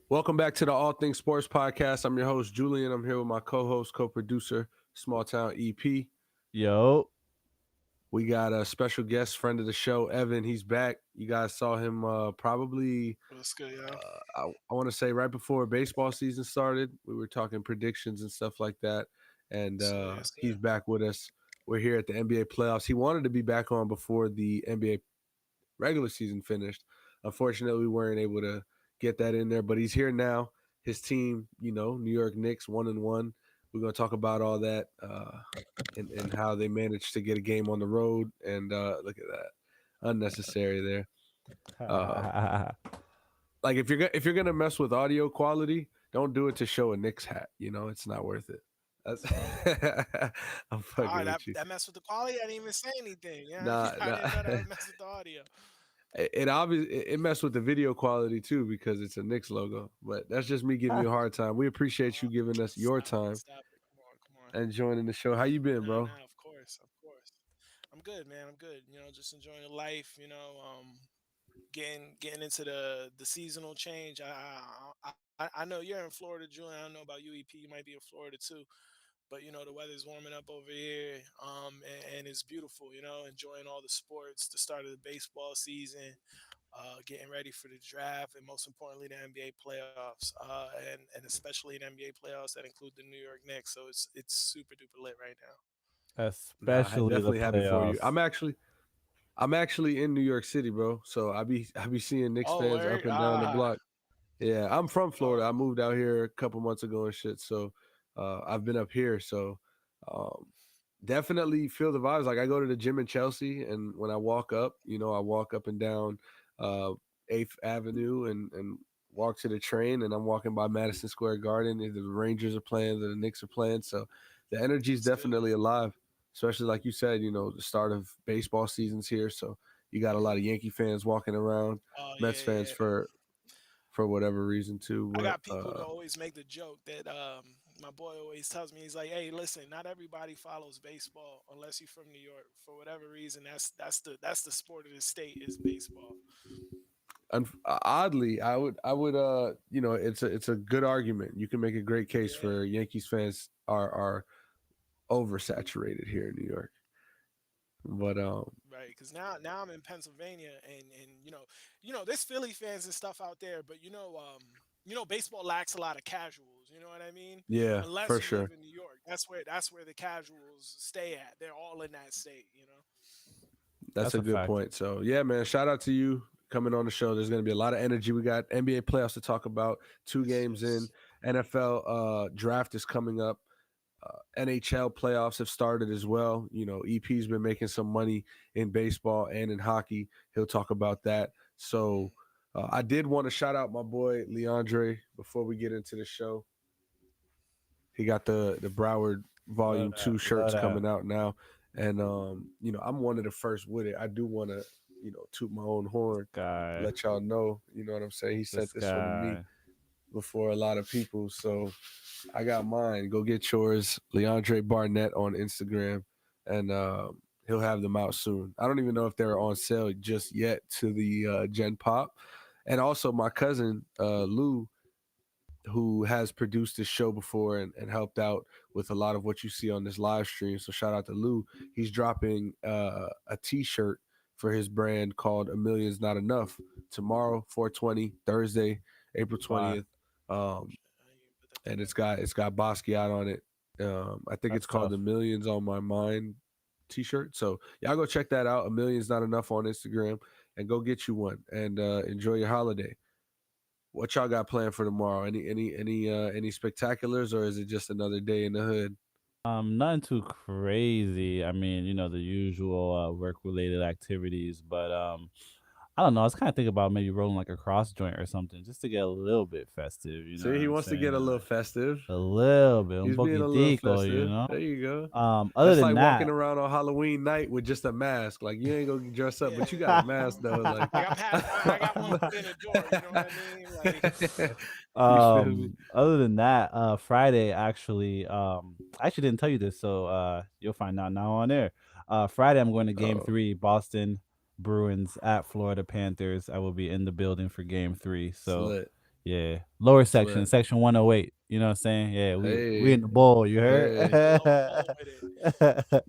Welcome back to the All Things Sports Podcast. I'm your host, Julian. I'm here with my co host, co producer, Small Town EP. Yo, We got a special guest, friend of the show, Evan. He's back. You guys saw him probably, What's good, yo? I want to say, right before baseball season started. We were talking predictions and stuff like that. And So yes, he's sir. back with us. We're here at the NBA playoffs. He wanted to be back on before the NBA regular season finished. Unfortunately, we weren't able to get that in there, but he's here now. His team, New York Knicks, 1-1. We're gonna talk about all that and how they managed to get a game on the road. And look at that, unnecessary there. Uh, like if you're gonna mess with audio quality, don't do it to show a Knicks hat. It's not worth it. That's I'm All fucking right, that with you. that messed with the quality. I didn't even say anything. Yeah, Nah, I nah. didn't know that messed with the audio. It obviously it messed with the video quality too because it's a Knicks logo. But that's just me giving you a hard time. We appreciate you giving us your Stop it, time stop it. Come on, come on. and joining the show. How you been, Nah, bro? nah. Of course, of course. I'm good, man. I'm good. Just enjoying life. Getting into the seasonal change. I know you're in Florida, Julian. I don't know about UEP. You might be in Florida too. But the weather's warming up over here, and it's beautiful. Enjoying all the sports, the start of the baseball season, getting ready for the draft, and most importantly, the NBA playoffs, and especially the NBA playoffs that include the New York Knicks. So it's super duper lit right now. Nah, I especially the definitely happy for you. playoffs. I'm actually in New York City, bro. So I be seeing Knicks Oh, fans word. up and down the block. Yeah, I'm from Oh, Florida. I moved out here a couple months ago and shit. So I've been up here. So um, definitely feel the vibes. Like I go to the gym in Chelsea, and when I walk up, I walk up and down uh, Eighth Avenue and walk to the train, and I'm walking by Madison Square Garden. Either the Rangers are playing, or the Knicks are playing. So the energy is it's good. definitely alive. Especially like you said, the start of baseball season's here. So you got a lot of Yankee fans walking around, Oh Mets yeah, fans yeah. for whatever reason too. I got But people that always make the joke that my boy always tells me. He's like, "Hey, listen, not everybody follows baseball unless you're from New York. For whatever reason, that's the sport of the state is baseball." oddly, I would it's a good argument. You can make a great case Yeah, for Yankees fans are oversaturated here in New York. But right. Because now I'm in Pennsylvania, and there's Philly fans and stuff out there, but baseball lacks a lot of casuals. You know what I mean? yeah, Unless for you live sure. in New York, that's where the casuals stay at. They're all in that state. That's That's a a good fact. point. So yeah, man, shout out to you coming on the show. There's gonna be a lot of energy. We got NBA playoffs to talk about, two Yes, games in. yes. NFL draft is coming up. NHL playoffs have started as well. EP's been making some money in baseball and in hockey. He'll talk about that. So I did want to shout out my boy Leandre before we get into the show. He got the Broward Love Volume that. Two Love shirts that. coming out now, and I'm one of the first with it. I do want to toot my own This horn, guy. let y'all know. You know what I'm saying? He sent This this one to me guy. before a lot of people, so I got mine. Go get yours, Leandre Barnett on Instagram, and he'll have them out soon. I don't even know if they're on sale just yet to the Gen Pop, and also my cousin Lou, who has produced this show before and helped out with a lot of what you see on this live stream. So shout out to Lou. He's dropping a T-shirt for his brand called "A Million's Not Enough" tomorrow, 420, Thursday, April Fire. 20th. Um, I didn't even put that and it's together. got it's got Basquiat on it. I think it's That's called tough. the Millions on My Mind T-shirt. So y'all go check that out. A Million's Not Enough on Instagram, and go get you one and enjoy your holiday. What y'all got planned for tomorrow? Any spectaculars, or is it just another day in the hood? Nothing too crazy. I mean, the usual work related activities, but I don't know. I was kind of thinking about maybe rolling like a cross joint or something just to get a little bit festive. You know what See, he I'm wants to get saying? a little festive. A little bit, un He's being a little poquitico. festive. There you go. Other That's than like walking that, arown on Halloween night with just a mask. Like you ain't gonna dress up, but you got a Yeah. mask though. Like, Like I got one foot in the door. You know what I mean? Like you feel me? other than that, Friday I actually didn't tell you this, so you'll find out now on air. Friday I'm going to game Oh, 3, Boston Bruins at Florida Panthers. I will be in the building for game 3. So slit. Yeah, lower section, Swear. section 108. You know what I'm saying? Yeah, we in Hey, the bowl. You heard? hey. The lower bowl with it.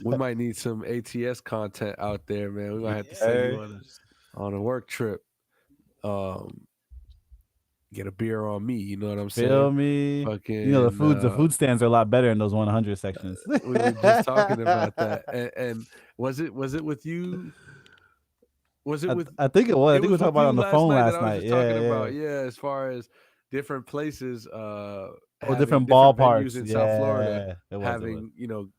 We might need some ATS content out there, man. We might have to Yeah, send Heard? you man. Just on a work trip. Um, get a beer on me. You know what I'm Feel saying? me? You know Fucking. the food stands are a lot better in those 100 sections. We were just talking about that, and was it with you? Was it with? I think it was. I It think we was talked with about it you on the last phone night that last I was night. just talking Yeah, yeah. about. Yeah, as far as different places, Oh, having different different venues ballparks. in South Florida, Yeah, it was. It was. having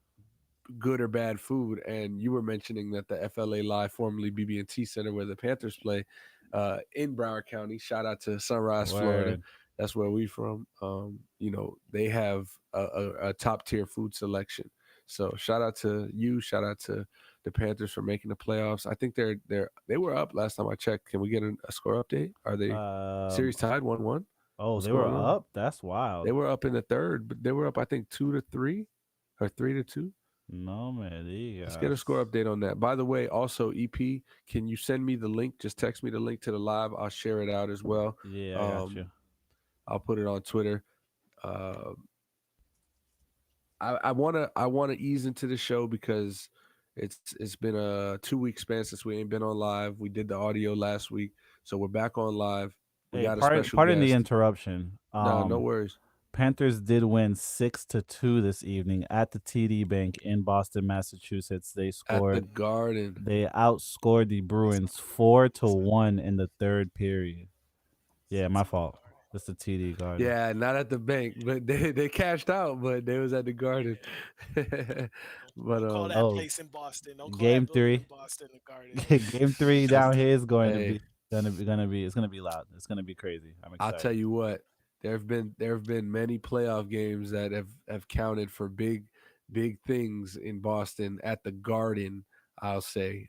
good or bad food, and you were mentioning that the FLA Live, formerly BB&T Center, where the Panthers play, in Broward County. Shout out to Sunrise, Florida. Word. That's where we from. They have a top tier food selection. So shout out to you. Shout out to the Panthers for making the playoffs. I think they were up last time I checked. Can we get a score update? Are they Um. series tied 1-1? Oh, What's they were going on? up. That's They wild. were up in the third, but they were up I think 2-3 or 3-2. No me Let's get a digas. score update on that. By the way, also EP, can you send me the link? Just text me the link to the live. I'll share it out as well. Yeah, I got Um, you. I'll put it on Twitter. Uh, I wanna ease into the show because it's been a 2 week span since we ain't been on live. We did the audio last week, so we're back on live. We Hey, got a pardon, special pardon the guest. interruption. No, no worries. Panthers did win 6-2 this evening at the TD Bank in Boston, Massachusetts. At the Garden. They outscored the let's Bruins go. four to Let's go. one in the third period. Yeah, my TD fault. Garden. It's the TD Garden. Yeah, not at the bank, but they cashed out, but they was at the Garden. Yeah. But Don't call that Oh, place in Boston. Don't call that game building in three. Boston the Garden. Game three that's down here is going to hey, be it's gonna be loud. It's gonna be crazy. I'm I'll tell excited. you what, there have been many playoff games that have counted for big things in Boston at the Garden. I'll say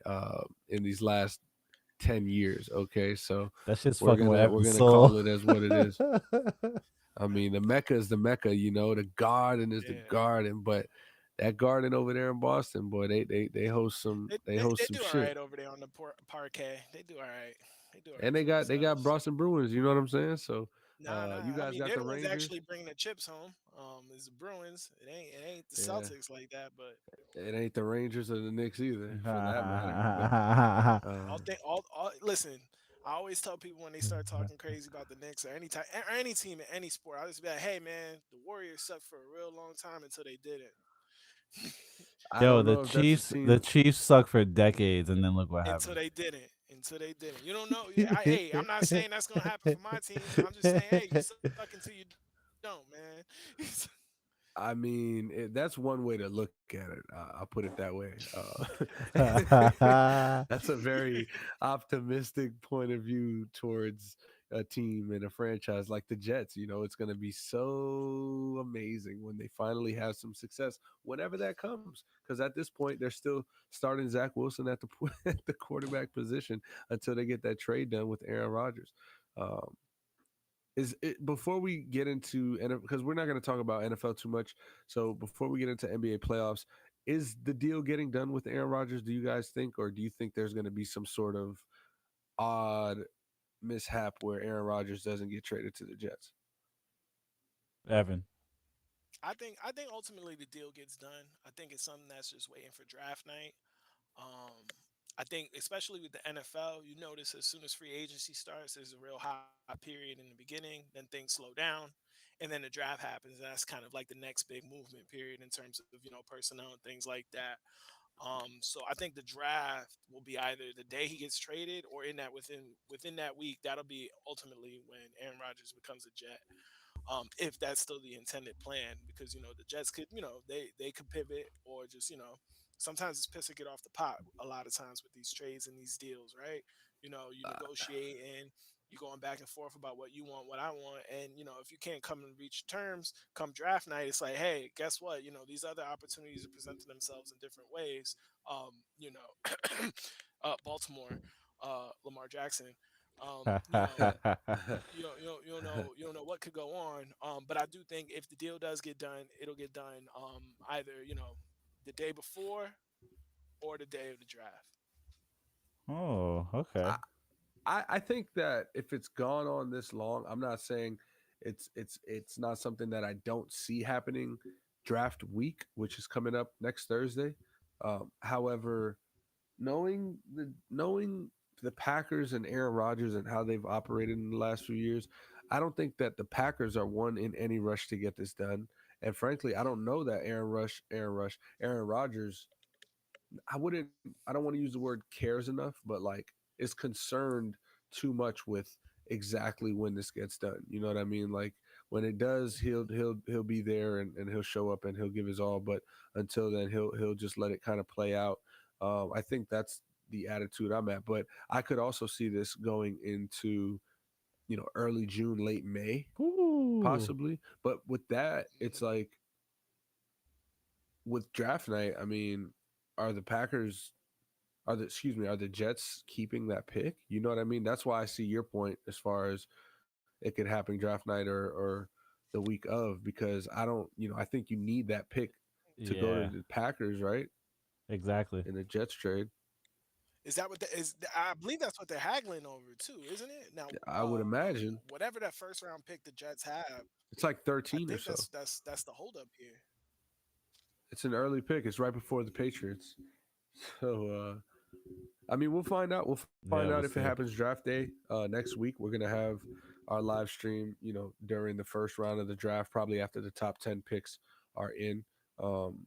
in these last 10 years. Okay, so That's just we're fucking with gonna we're Evan's gonna soul. call it as what it is. I mean, the Mecca is the Mecca. The Garden is the Yeah. Garden, but that Garden over there in Boston, boy, they host some They, they they, host they some do all shit. right over there on the parquet. They do all right. They do all And right they for got they got themselves. Boston Bruins. You know what I'm saying? So Nah, you nah. I guys mean, got they're the the ones Rangers. actually bringing the chips home. Is the Bruins. It ain't the Yeah, Celtics like that. But it ain't the Rangers or the Knicks either, for that matter. But all um, thing, all listen. I always tell people when they start talking crazy about the Knicks or any team in any sport, I just be like, hey man, the Warriors sucked for a real long time until they didn't. I Yo, don't know if that's a The team. Chiefs suck for decades, and then look what Until happened. they didn't. Until they didn't. You don't know. Hey, I'm not saying that's gonna happen for my team. I'm just saying, hey, you suck until you don't, man. I mean, that's one way to look at it. I'll put it that way. That's a very optimistic point of view towards a team and a franchise like the Jets. It's going to be so amazing when they finally have some success, whenever that comes. Because at this point, they're still starting Zach Wilson at the at the quarterback position until they get that trade done with Aaron Rodgers. Um, is it before we get into because we're not going to talk about NFL too much. So before we get into NBA playoffs, is the deal getting done with Aaron Rodgers? Do you guys think, or do you think there's going to be some sort of odd mishap where Aaron Rodgers doesn't get traded to the Jets? Evan. I think ultimately the deal gets done. I think it's something that's just waiting for draft night. Um, I think, especially with the NFL, you notice as soon as free agency starts, there's a real hot period in the beginning, then things slow down, and then the draft happens. And that's kind of like the next big movement period in terms of personnel and things like that. So I think the draft will be either the day he gets traded or in that within that week. That'll be ultimately when Aaron Rodgers becomes a Jet, if that's still the intended plan. Because the Jets could, they could pivot or just sometimes it's piss or get off the pot. A lot of times with these trades and these deals, right? You Uh, negotiate and you're going back and forth about what you want, what I want, and if you can't come and reach terms come draft night, it's like, hey, guess what? These other opportunities are presenting themselves in different ways. Baltimore, Lamar Jackson. You know, you don't know what could go on. But I do think if the deal does get done, it'll get done either the day before or the day of the draft. Oh, okay. I, I think that if it's gone on this long, I'm not saying It's not something that I don't see happening draft week, which is coming up next Thursday. However, knowing the Packers and Aaron Rodgers and how they've operated in the last few years, I don't think that the Packers are one in any rush to get this done. And frankly, I don't know that Aaron Rodgers, I don't want to use the word cares enough, but like is concerned too much with exactly when this gets done. You know what I mean? Like when it does, he'll be there and he'll show up and he'll give his all. But until then, he'll just let it kind of play out. I think that's the attitude I'm at. But I could also see this going into early June, late May, Ooh. possibly. But with that, it's like with draft night. I mean, are the Packers are the Jets keeping that pick? You know what I mean? That's why I see your point as far as it could happen draft night or the week of, because I don't, I think you need that pick to go to Yeah, the Packers, right? exactly. In the Jets trade. Is that what I believe that's what they're haggling over too, isn't it? Now, I would imagine whatever that first round pick the Jets have, it's like I 13 or think so. that's the holdup here. It's an early pick. It's right before the Patriots. So I mean, we'll find out. We'll find out Yeah, if it we'll happens see. draft day next week. We're gonna have our live stream, during the first round of the draft, probably after the top 10 picks are in. Um,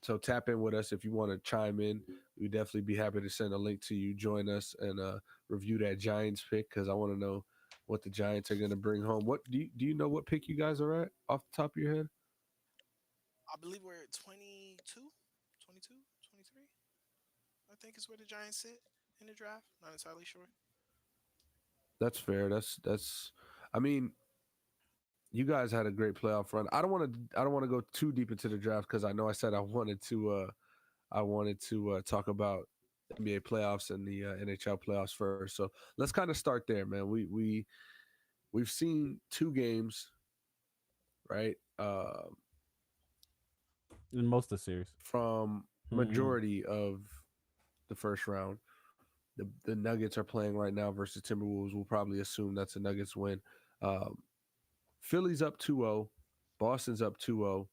so tap in with us if you want to chime in. We'd definitely be happy to send a link to you. Join us and review that Giants pick because I want to know what the Giants are gonna bring home. What do you know what pick you guys are at off the top of your head? I believe we're at 22, 22, 23. I think is where the Giants sit in the draft. Not entirely sure. That's fair. That's. I mean, you guys had a great playoff run. I don't want to go too deep into the draft because I know I said I wanted to talk about NBA playoffs and the NHL playoffs first. So let's kind of start there, man. We've seen two games, right? In most of the series. From Hmm. majority of the first round. The Nuggets are playing right now versus Timberwolves. We'll probably assume that's a Nuggets win. Um, Philly's up 2-0. Boston's up 2-0.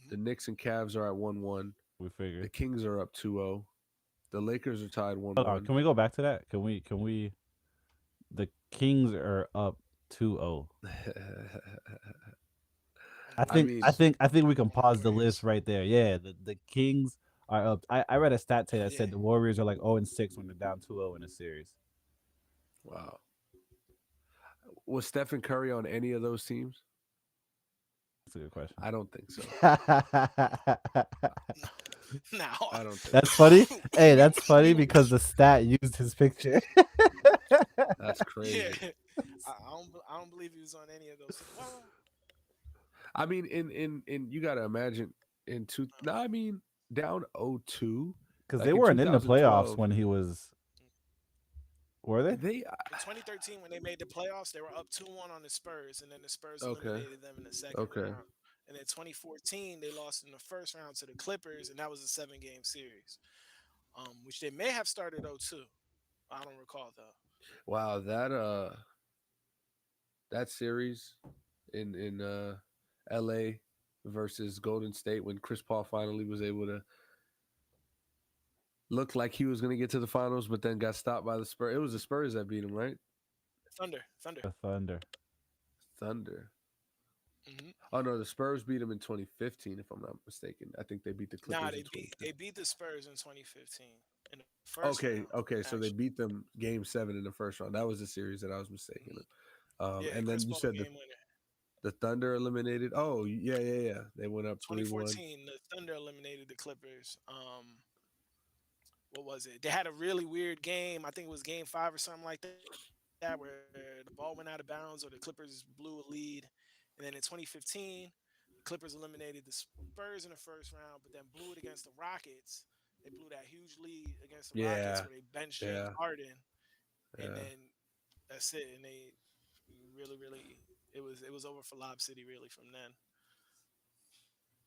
Hmm. The Knicks and Cavs are at 1-1. We The figured. Kings are up 2-0. The Lakers are tied Hold on. 1-1. Can we go back to that? Can we? The Kings are up 2-0. I I think I mean, think I think we can On the pause the list Warriors. right there. Yeah, the Kings are up. I read a stat today that Yeah. said the Warriors are like 0-6 when they're down 2-0 in a series. wow. Was Stephen Curry on any of those teams? That's a good question. I don't think so. Now, I don't think That's so. funny. Hey, we that's funny we because the stat used his picture. That's yeah. crazy. I don't believe he was on any of those. Well, I mean, in you got to imagine in two. No, I mean down 0-2, Because they like in weren't in the playoffs 2012. when he was. Were they? They in 2013 when they made the playoffs, they were up 2-1 on the Spurs, and then the Spurs okay, eliminated them in the second okay. round. And then 2014, they lost in the first round to the Clippers, and that was a 7 game series, which they may have started 0-2. I don't recall though. Wow, that series in L.A. versus Golden State when Chris Paul finally was able to look like he was going to get to the finals, but then got stopped by the Spurs. It was the Spurs that beat him, right? Thunder, Thunder. The Thunder. Thunder. Hmm. Oh no, the Spurs beat him in 2015, if I'm not mistaken. I think they beat the Nah, Clippers in they 2015. beat the Spurs in 2015 in the first Okay, round, okay, so they actually. beat them Game 7 in the first round. That was the series that I was mistaken Hmm. of. Yeah, And Chris then you Paul said game winner. the Thunder eliminated. Oh yeah, yeah, yeah. They went up 3-1. 2014, the Thunder eliminated the Clippers. What was it? They had a really weird game. I think it was game 5 or something like that, where the ball went out of bounds or the Clippers blew a lead. And then in 2015, the Clippers eliminated the Spurs in the first round, but then blew it against the Rockets. They blew that huge lead against the Rockets where Yeah, they benched James yeah, Harden, and yeah. then that's it. And they really it was over for Lob City really from then.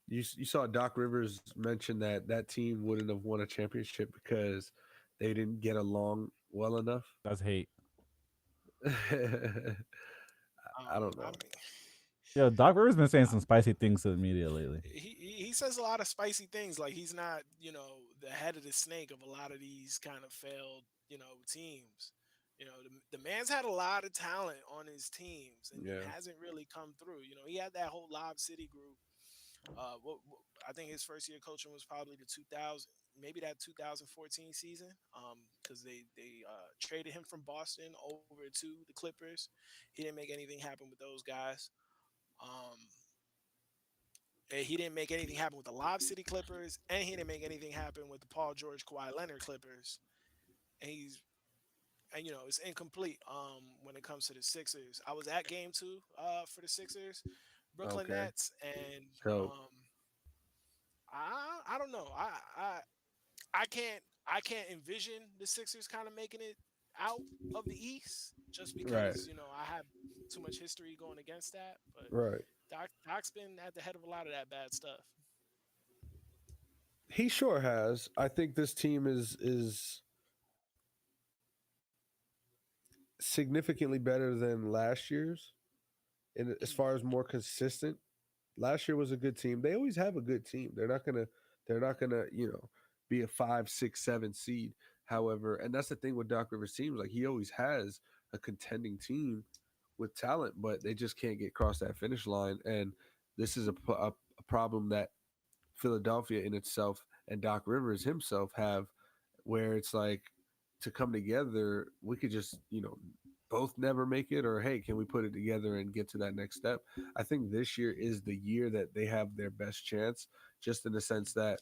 You saw Doc Rivers mention that that team wouldn't have won a championship because they didn't get along well enough. That's hate. I don't I know. mean. Yo, Doc Rivers been saying some spicy things to the media lately. He says a lot of spicy things. Like he's not, the head of the snake of a lot of these kind of failed, teams. The man's had a lot of talent on his teams and Yeah. hasn't really come through. He had that whole Lob City group. I think his first year coaching was probably the 2000, maybe that 2014 season, because they traded him from Boston over to the Clippers. He didn't make anything happen with those guys. Um, he didn't make anything happen with the Lob City Clippers, and he didn't make anything happen with the Paul George, Kawhi Leonard Clippers. And it's incomplete when it comes to the Sixers. I was at Game 2 for the Sixers, Brooklyn Okay. Nets, and So I don't know. I can't envision the Sixers kind of making it out of the East just right, because I have too much history going against that. But right. Doc's been at the head of a lot of that bad stuff. He sure has. I think this team is significantly better than last year's, and as far as more consistent. Last year was a good team. They always have a good team. They're not gonna be a 5, 6, 7 seed. However, and that's the thing with Doc Rivers teams. Like he always has a contending team with talent, but they just can't get across that finish line. And this is a problem that Philadelphia in itself and Doc Rivers himself have, where it's like to come together, we could just both never make it, or hey, can we put it together and get to that next step? I think this year is the year that they have their best chance, just in the sense that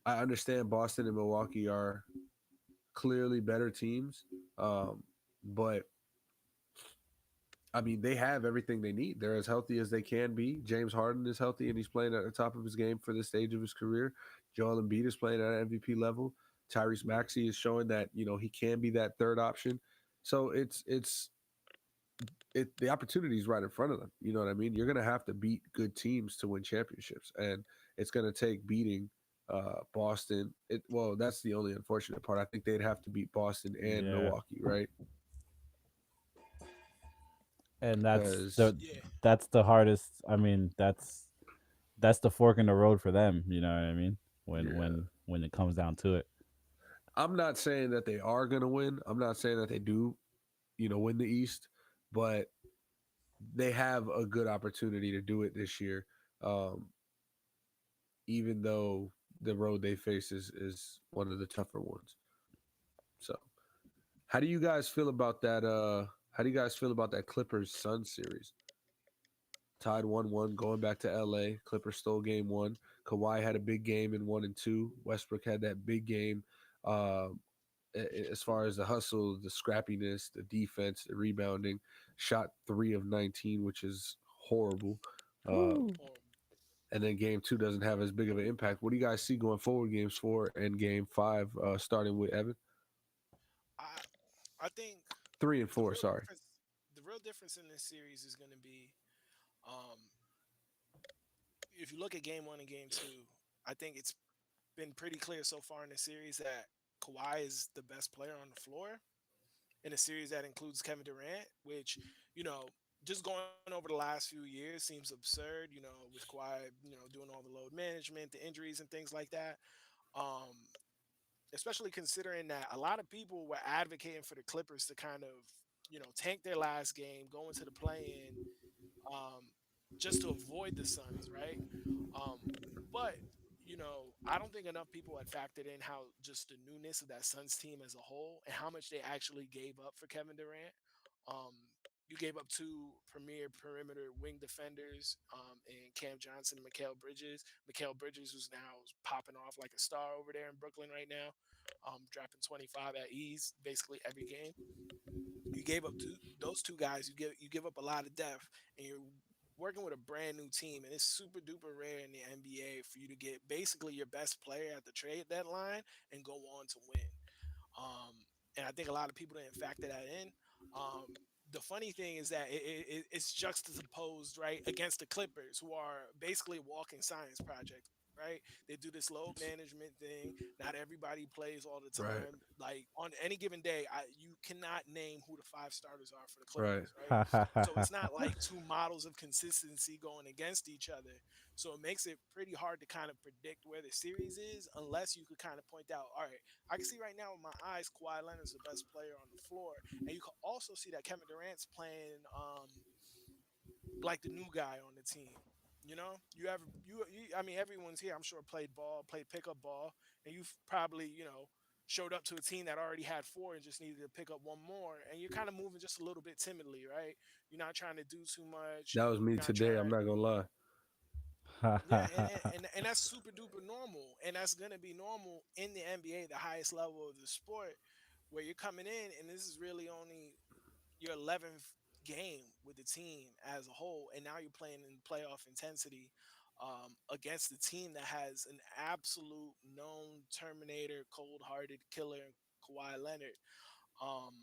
I understand Boston and Milwaukee are clearly better teams, but I mean, they have everything they need. They're as healthy as they can be. James Harden is healthy and he's playing at the top of his game for this stage of his career. Joel Embiid is playing at an MVP level. Tyrese Maxey is showing that he can be that third option. So the opportunity is right in front of them. You know what I mean? You're gonna have to beat good teams to win championships, and it's gonna take beating Boston. Well, that's the only unfortunate part. I think they'd have to beat Boston and Yeah, Milwaukee, right? and that's Because the Yeah, that's the hardest. I mean, that's the fork in the road for them. You know what I mean? When yeah, when it comes down to it. I'm not saying that they are gonna win. I'm not saying that they do, win the East, but they have a good opportunity to do it this year. Um, even though the road they face is one of the tougher ones. So, how do you guys feel about that? How do you guys feel about that Clippers Sun series? Tied 1-1, going back to LA. Clippers stole game one. Kawhi had a big game in 1 and 2. Westbrook had that big game. Um, as far as the hustle, the scrappiness, the defense, the rebounding, shot 3 of 19, which is horrible. Uh, Whew. or and then game two doesn't have as big of an impact. What do you guys see going forward, games 4 and game 5, starting with Evan? I I think Three and the four, real sorry. difference the real difference in this series is going to be um, if you look at game 1 and game 2. I think it's been pretty clear so far in the series that Kawhi is the best player on the floor in a series that includes Kevin Durant, which, you know, just going over the last few years seems absurd, with Kawhi, doing all the load management, the injuries and things like that. Um, Especially considering that a lot of people were advocating for the Clippers to kind of, tank their last game, go into the play in, um, just to avoid the Suns, right? Um, but I don't think enough people had factored in how just the newness of that Suns team as a whole and how much they actually gave up for Kevin Durant. Um, you gave up two premier perimeter wing defenders in Cam Johnson and Mikal Bridges. Mikal Bridges, who's now popping off like a star over there in Brooklyn right now, dropping 25 at ease basically every game. You gave up those two guys. You give up a lot of depth, and you're working with a brand new team, and it's super duper rare in the NBA for you to get basically your best player at the trade deadline and go on to win. Um, and I think a lot of people didn't factor that in. Um, the funny thing is that it's juxtaposed right against the Clippers, who are basically a walking science project. right? They do this load management thing. Not everybody plays all the Right. time. Like on any given day, you cannot name who the five starters are for the Right. Clippers, right? So it's not like two models of consistency going against each other. So it makes it pretty hard to kind of predict where the series is unless you could kind of point out, all right, I can see right now with my eyes Kawhi Leonard's the best player on the floor. And you can also see that Kevin Durant's playing like the new guy on the team. You know, I mean, everyone's here. I'm sure played ball, played pickup ball, and you've probably, showed up to a team that already had four and just needed to pick up one more. And you're kind of moving just a little bit timidly, right? You're not trying to do too much. That was me You're not today. I'm trying. not gonna lie. Yeah, and that's super duper normal, and that's gonna be normal in the NBA, the highest level of the sport, where you're coming in, and this is really only your 11th game with the team as a whole, and now you're playing in playoff intensity against a team that has an absolute known Terminator, cold-hearted killer, Kawhi Leonard. Um,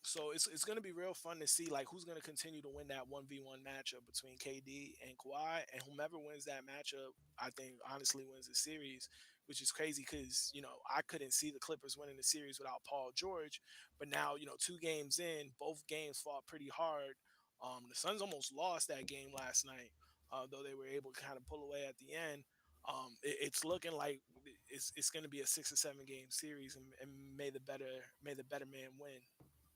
so it's going to be real fun to see like who's going to continue to win that 1v1 matchup between KD and Kawhi, and whomever wins that matchup, I think honestly wins the series, which is crazy because I couldn't see the Clippers winning the series without Paul George, but now 2 games in, both games fought pretty hard. The Suns almost lost that game last night, though they were able to kind of pull away at the end. It's looking like it's going to be a 6 or 7 game series, and may the better man win.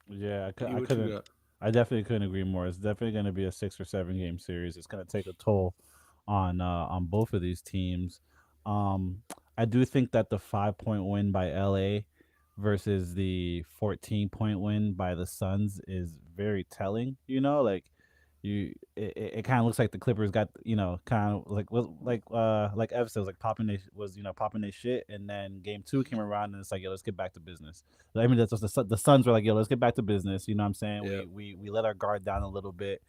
Yeah, E, I what you couldn't. got? I definitely couldn't agree more. It's definitely going to be a 6 or 7 game series. It's going to take a toll on both of these teams. Um, I do think that the 5 point win by LA versus the 14 point win by the Suns is very telling. Like it kind of looks like the Clippers got kind of like Ev said, was like popping their shit, and then game two came Hmm. around and it's like, yo, let's get back to business. I mean, that's just the Suns were like, yo, let's get back to business. You know what I'm saying? Yeah. We let our guard down a little bit,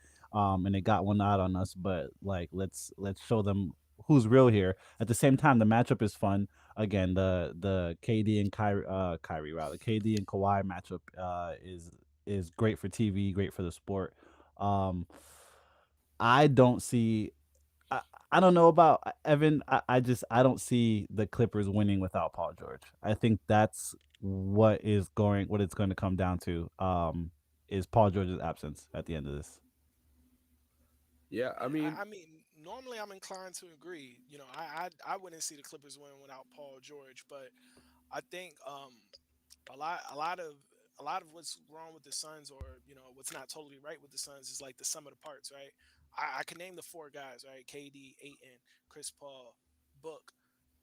and they got one out on us, but like let's show them who's real here. At the same time, the matchup is fun. Again, the KD and Kyrie rather KD and Kawhi matchup is great for TV, great for the sport. Um, I don't see. I, I don't know about Evan. I don't see the Clippers winning without Paul George. I think that's what it's going to come down to. Is Paul George's absence at the end of this? Yeah. I Yeah, mean, I mean, normally I'm inclined to agree. I wouldn't see the Clippers win without Paul George, but I think a lot of what's wrong with the Suns, or what's not totally right with the Suns, is like the sum of the parts, right? I can name the four guys, right? KD, Aiton, Chris Paul, Book.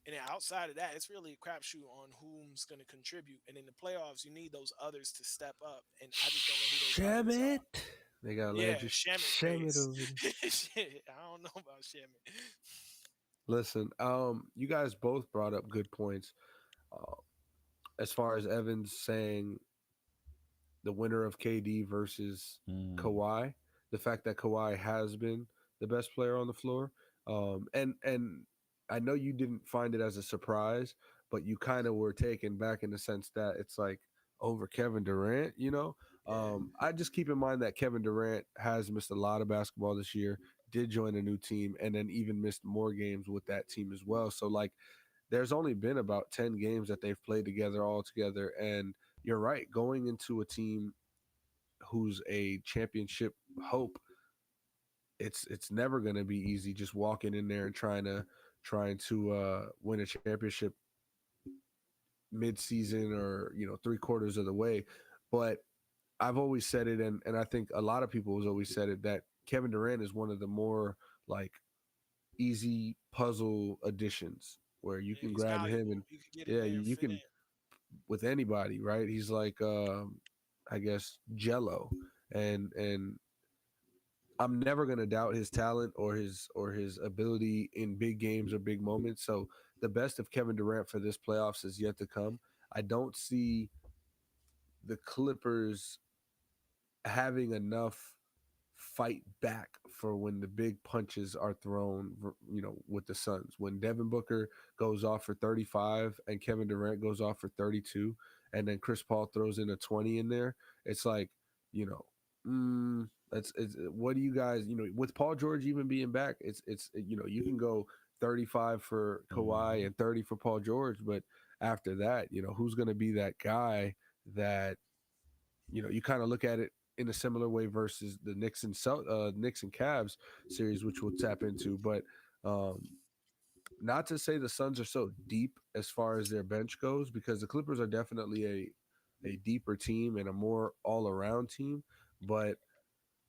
And then outside of that, it's really a crapshoot on who's going to contribute. And in the playoffs, you need those others to step up. And I just don't know who those sham others it. are. They got Yeah, Landry Shamit sham it face. over there. Shit, I don't know about Shamit. Listen, you guys both brought up good points. Uh, as far as Evans saying the winner of KD versus Mm, Kawhi, the fact that Kawhi has been the best player on the floor, and I know you didn't find it as a surprise, but you kind of were taken back in the sense that it's like over Kevin Durant. Yeah. I just keep in mind that Kevin Durant has missed a lot of basketball this year. Did join a new team and then even missed more games with that team as well. So like there's only been about 10 games that they've played together all together. And you're right, going into a team who's a championship hope, it's never going to be easy just walking in there and trying to win a championship mid-season or 3 quarters of the way. But I've always said it, and I think a lot of people has always said it, that Kevin Durant is one of the more like easy puzzle additions where you Yeah, can he's grab him and malleable. You can get in yeah, there and you fit can in. with anybody, right? He's like I guess Jello. And I'm never gonna doubt his talent or his ability in big games or big moments. So the best of Kevin Durant for this playoffs is yet to come. I don't see the Clippers having enough fight back for when the big punches are thrown, with the Suns. When Devin Booker goes off for 35 and Kevin Durant goes off for 32, and then Chris Paul throws in a 20 in there, it's like, you know, what do you guys, with Paul George even being back, it's you can go 35 for Kawhi Mhm. and 30 for Paul George. But after that, who's going to be that guy that, you kind of look at it in a similar way versus the Knicks and Cavs series, which we'll tap into. But um, not to say the Suns are so deep as far as their bench goes, because the Clippers are definitely a deeper team and a more all around team. But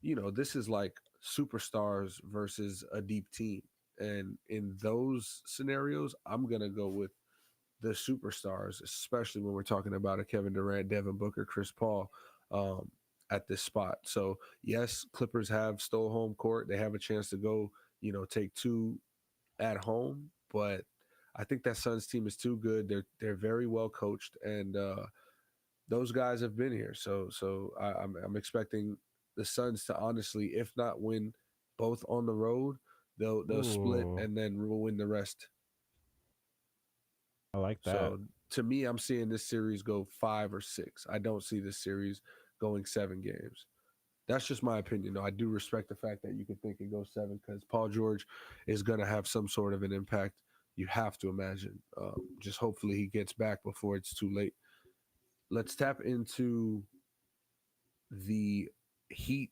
this is like superstars versus a deep team. And in those scenarios, I'm going to go with the superstars, especially when we're talking about a Kevin Durant, Devin Booker, Chris Paul um, at this spot. So, yes, Clippers have stole home court. They have a chance to go, take two at home. But I think that Suns team is too good. They're very well coached, and those guys have been here. So I'm expecting the Suns to honestly, if not win both on the road, they'll split Ooh, and then we'll win the rest. I like that. So to me, I'm seeing this series go 5 or 6. I don't see this series going 7 games. That's just my opinion. Though I do respect the fact that you could think it goes 7 because Paul George is going to have some sort of an impact. You have to imagine. Just hopefully he gets back before it's too late. Let's tap into the Heat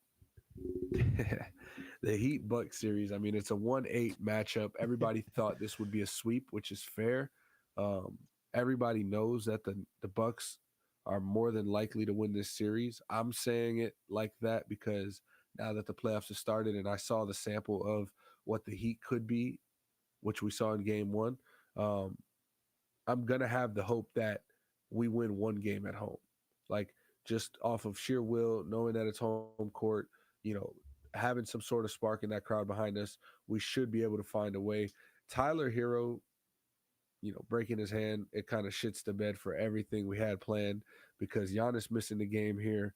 the Heat Bucks series. I mean, it's a 1-8 matchup. Everybody thought this would be a sweep, which is fair. Um, everybody knows that the Bucks are more than likely to win this series. I'm saying it like that because now that the playoffs have started and I saw the sample of what the Heat could be, which we saw in game 1, um, I'm gonna have the hope that we win one game at home. Like just off of sheer will, knowing that it's home court, you know, having some sort of spark in that crowd behind us, we should be able to find a way. Tyler Hero, breaking his hand, it kind of shits the bed for everything we had planned because Giannis missing the game here,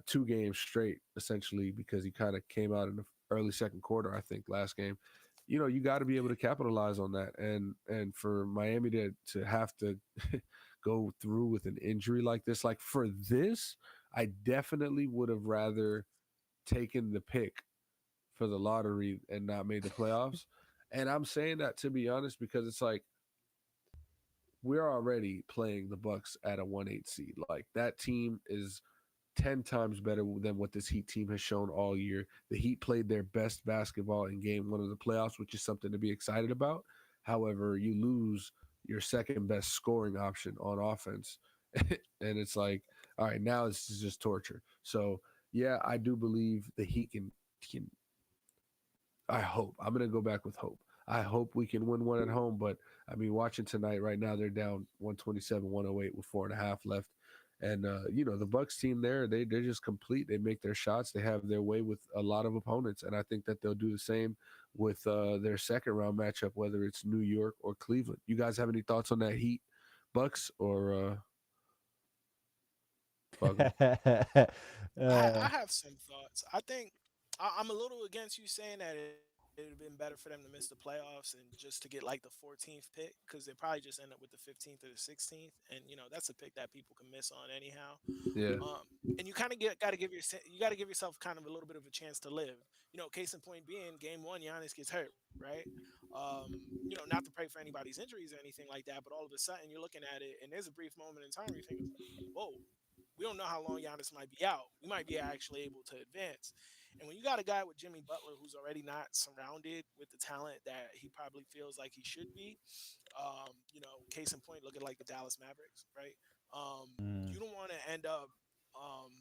2 games straight, essentially, because he kind of came out in the early second quarter, I think, last game. You got to be able Yeah. to capitalize on that, and for Miami to have to go through with an injury like this, like for this, I definitely would have rather taken the pick for the lottery and not made the playoffs. And I'm saying that to be honest because it's like we're already playing the Bucks at a 1-8 seed. Like that team is 10 times better than what this Heat team has shown all year. The Heat played their best basketball in game 1 of the playoffs, which is something to be excited about. However, you lose your second best scoring option on offense. And it's like, all right, now this is just torture. So, yeah, I do believe the Heat can I hope. I'm going to go back with hope. I hope we can win one at home, but I mean, watching tonight, right now, they're down 127-108 with 4.5 left. And the Bucks team they're just complete. They make their shots. They have their way with a lot of opponents, and I think that they'll do the same with their second round matchup, whether it's New York or Cleveland. You guys have any thoughts on that Heat Bucks or Fago? uh, I have some thoughts. I think I'm a little against you saying that it would have been better for them to miss the playoffs and just to get like the 14th pick because they probably just end up with the 15th or the 16th, and that's a pick that people can miss on anyhow. Yeah, Um, and you kind of got to give you got to give yourself kind of a little bit of a chance to live. Case in point being, game 1, Giannis gets hurt, right? Not to pray for anybody's injuries or anything like that, but all of a sudden you're looking at it, and there's a brief moment in time where you think, whoa, we don't know how long Giannis might be out. We might be actually able to advance. And when you got a guy with Jimmy Butler who's already not surrounded with the talent that he probably feels like he should be, case in point, look at like the Dallas Mavericks, right? mm, You don't want to end up um,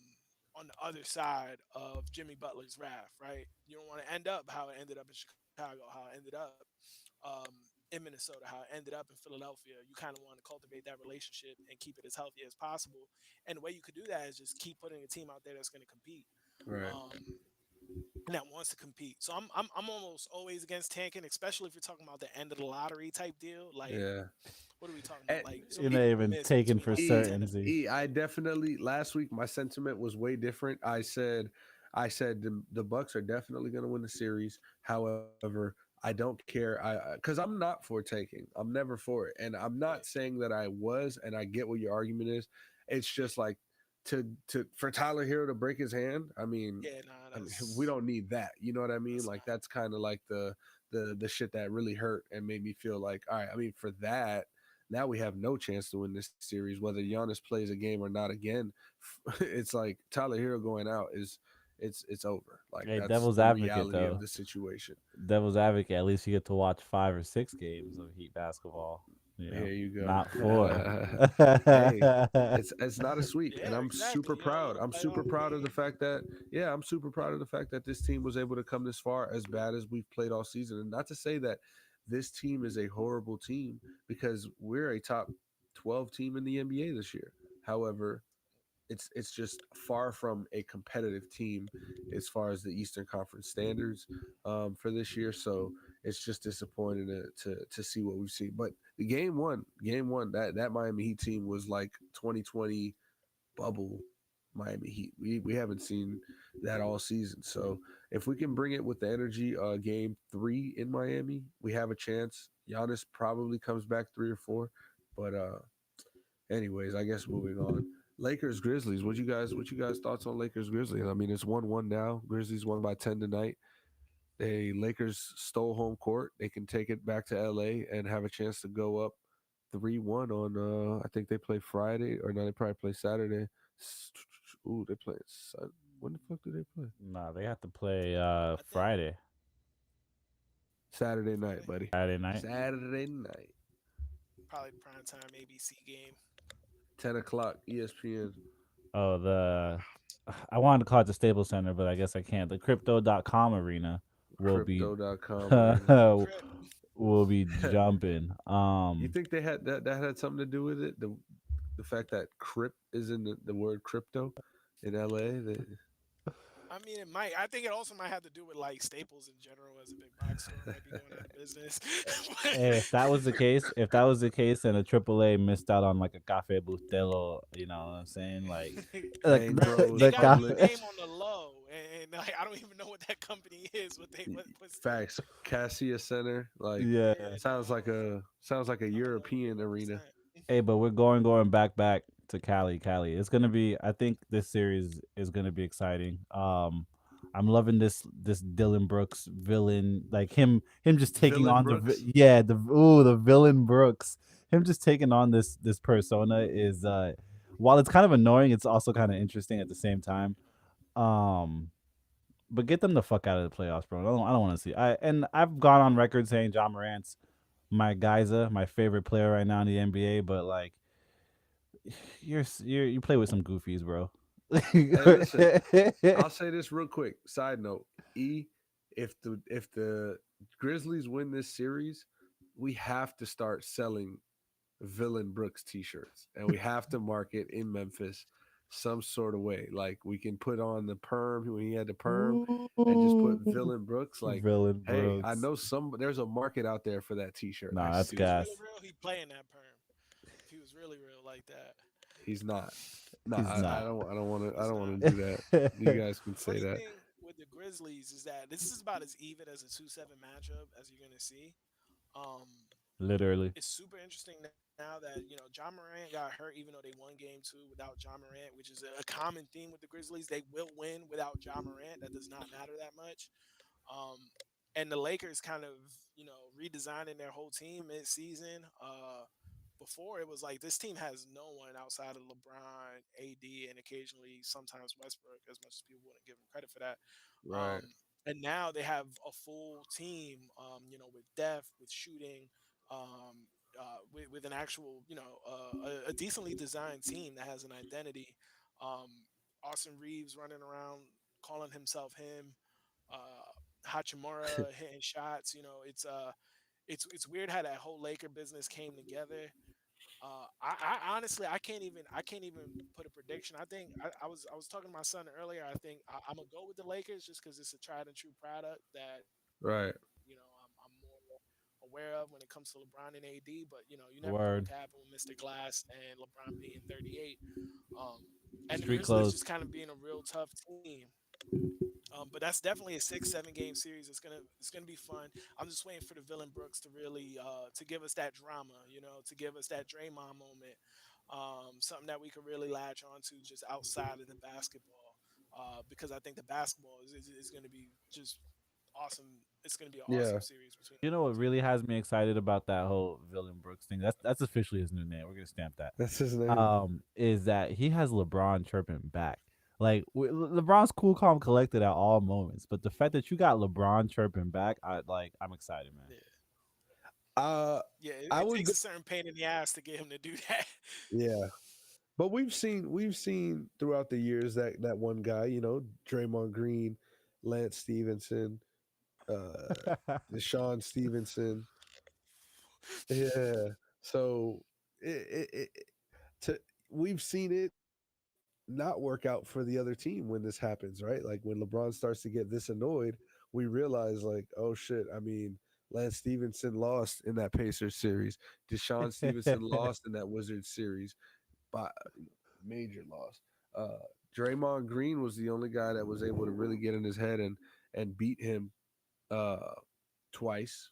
on the other side of Jimmy Butler's wrath, right? You don't want to end up how it ended up in Chicago, how it ended up um, in Minnesota, how it ended up in Philadelphia. You kind of want to cultivate that relationship and keep it as healthy as possible. And the way you could do that is just keep putting a team out there that's going to compete. right. Um, and that wants to compete. So I'm almost always against tanking, especially if you're talking about the end of the lottery type deal. Like, Yeah. what are we talking And about? Like, some you're not people can even miss taken between for like the E 10 and certainty. I definitely last week my sentiment was way different. I said the Bucks are definitely going to win the series. However, I don't care. I because I'm not for taking. I'm never for it, and I'm yeah, not saying that I was. And I get what your argument is. It's yeah, just like to for Tyler Hero to break his hand. I mean, yeah. Nah, we that's don't need that. You know what I mean? Like not. that's kind of like the shit that really hurt and made me feel like, all right, I mean, for that, now we have no chance to win this series, whether Giannis plays a game or not again. It's like Tyler Hero going out is it's over. Like Hey, that's devil's the advocate reality of though. the situation. Devil's advocate. At least you get to watch 5 or 6 games of Heat basketball. You Here know, you not go. four. Hey, it's not a sweep, and Yeah, I'm exactly. super You know, proud. I'm super playoff proud of the game. fact that yeah, I'm super proud of the fact that this team was able to come this far as bad as we've played all season. And not to say that this team is a horrible team because we're a top 12 team in the NBA this year. However, it's just far from a competitive team as far as the Eastern Conference standards for this year. So it's just disappointing to see what we've seen. But the game one, that Miami Heat team was like 2020 bubble Miami Heat. We haven't seen that all season. So if we can bring it with the energy, game three in Miami, we have a chance. Giannis probably comes back 3 or 4, but anyways, I guess moving on. Lakers Grizzlies. What you guys thoughts on Lakers Grizzlies? I mean, it's 1-1 now. Grizzlies won by 10 tonight. They Lakers stole home court. They can take it back to LA and have a chance to go up 3-1 on I think they play Friday or no, they probably play Saturday. Ooh, they play when the fuck do they play? Nah, they have to play I think Friday. Saturday night, Friday, buddy. Friday night. Saturday night. probably prime time ABC game. 10 o'clock ESPN. Oh, the I wanted to call it the Staples Center, but I guess I can't. The Crypto.com arena will be Crypto.com arena. Crip. will be jumping. You think they had that had something to do with it? The fact that crypt is in the word crypto in LA. I mean, it might. I think it also might have to do with like Staples in general, as a big box store might be going out of business. Hey, if that was the case, then a AAA missed out on like a Cafe Bustelo, you know what I'm saying? Like Bang Bro, Bros, they the got a new Publix, name on the low, and like I don't even know what that company is. What they what state? facts, Cassia Center. Like Yeah, yeah. sounds like a I don't know what European they arena. represent. Hey, but we're going back to Cali. It's gonna be. I think this series is gonna be exciting. I'm loving this Dylan Brooks villain, like him just taking Villain on Brooks. the villain Brooks. Him just taking on this persona is while it's kind of annoying, it's also kind of interesting at the same time. Um, but get them the fuck out of the playoffs, bro. I don't want to see. I've gone on record saying John Morant's my Geyser, my favorite player right now in the NBA, but like you play with some goofies, bro. Hey, listen, I'll say this real quick. Side note: E, if the Grizzlies win this series, we have to start selling Villain Brooks t-shirts, and we have to market in Memphis some sort of way. Like we can put on the perm when he had the perm, and just put Ooh, Villain Brooks. Like, Villain hey, I Brooks. know there's a market out there for that t-shirt. I Nah, If that's he see was it. really gas. real, he playing that perm. If he was really real like that, He's not. No, He's I not. don't. I don't want to. I he's don't not. want to do that. You guys can say Funny that. thing with the Grizzlies is that this is about as even as a 2-7 matchup as you're gonna see. Um, Literally. it's super interesting now that John Morant got hurt, even though they won Game 2 without John Morant, which is a common theme with the Grizzlies. They will win without John Morant. That does not matter that much. Um, and the Lakers kind of redesigning their whole team mid-season. Before it was like this team has no one outside of LeBron, AD, and occasionally sometimes Westbrook, as much as people wouldn't give him credit for that. Right. And now they have a full team, with depth, with shooting, with an actual, a decently designed team that has an identity. Um, Austin Reeves running around calling himself him. Hachimura hitting shots. It's weird how that whole Laker business came together. I honestly I can't even put a prediction. I think I was talking to my son earlier. I think I'm gonna go with the Lakers just because it's a tried and true product that Right. I'm more aware of when it comes to LeBron and AD. But you never know what Word. can happen with Mr. Glass and LeBron being 38, um, and the Street Grizzlies clothes. just kind of being a real tough team. But that's definitely a 6-7 game series. It's gonna be fun. I'm just waiting for the Villain Brooks to really to give us that drama, to give us that Draymond moment, something that we could really latch onto just outside of the basketball. Because I think the basketball is going to be just awesome. It's gonna be an Yeah, awesome series between You those know two what really teams. has me excited about that whole Villain Brooks thing? That's officially his new name. We're gonna stamp that. that's his name. Is that he has LeBron chirping back. Like LeBron's cool, calm, collected at all moments, but the fact that you got LeBron chirping back, I'm excited, man. Yeah, Uh, yeah. I It would takes go. a certain pain in the ass to get him to do that. Yeah, but we've seen throughout the years that one guy, Draymond Green, Lance Stevenson, uh, Deshaun Stevenson. Yeah. So it to we've seen it not work out for the other team when this happens, right? Like when LeBron starts to get this annoyed, we realize like, oh shit. I mean, Lance Stevenson lost in that Pacers series. Deshaun Stevenson lost in that Wizards series by major loss. Uh, Draymond Green was the only guy that was able to really get in his head and beat him uh, twice.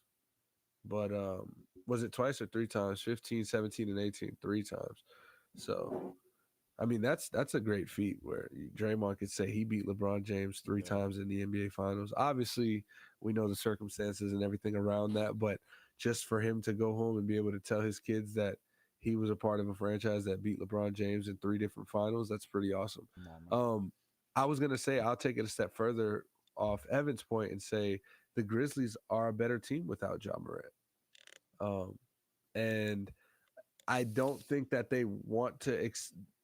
But was it twice or three times? 15, 17, and 18, three times. So I mean, that's a great feat where Draymond could say he beat LeBron James three Yeah, times in the NBA Finals. Obviously, we know the circumstances and everything around that, but just for him to go home and be able to tell his kids that he was a part of a franchise that beat LeBron James in three different finals, that's pretty awesome. moment. Um, I was gonna say I'll take it a step further off Evan's point and say the Grizzlies are a better team without John Morant. And I don't think that they want to,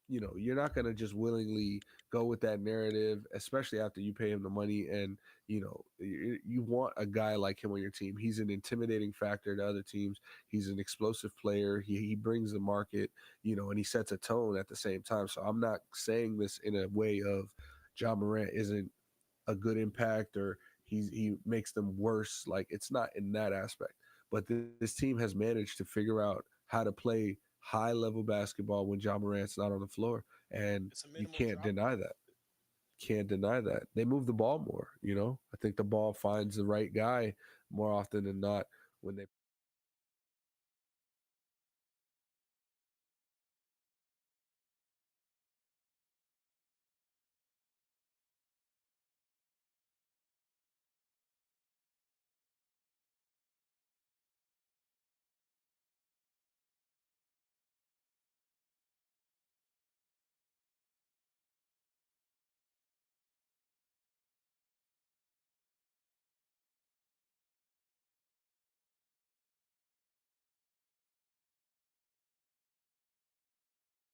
you're not going to just willingly go with that narrative, especially after you pay him the money. And, you want a guy like him on your team. He's an intimidating factor to other teams. He's an explosive player. He brings the market, and he sets a tone at the same time. So I'm not saying this in a way of John Morant isn't a good impact or he makes them worse. Like it's not in that aspect. But this team has managed to figure out how to play high level basketball when John Morant's not on the floor, and It's a you minimal can't drop deny off. that. Can't deny that. They move the ball more. I think the ball finds the right guy more often than not when they.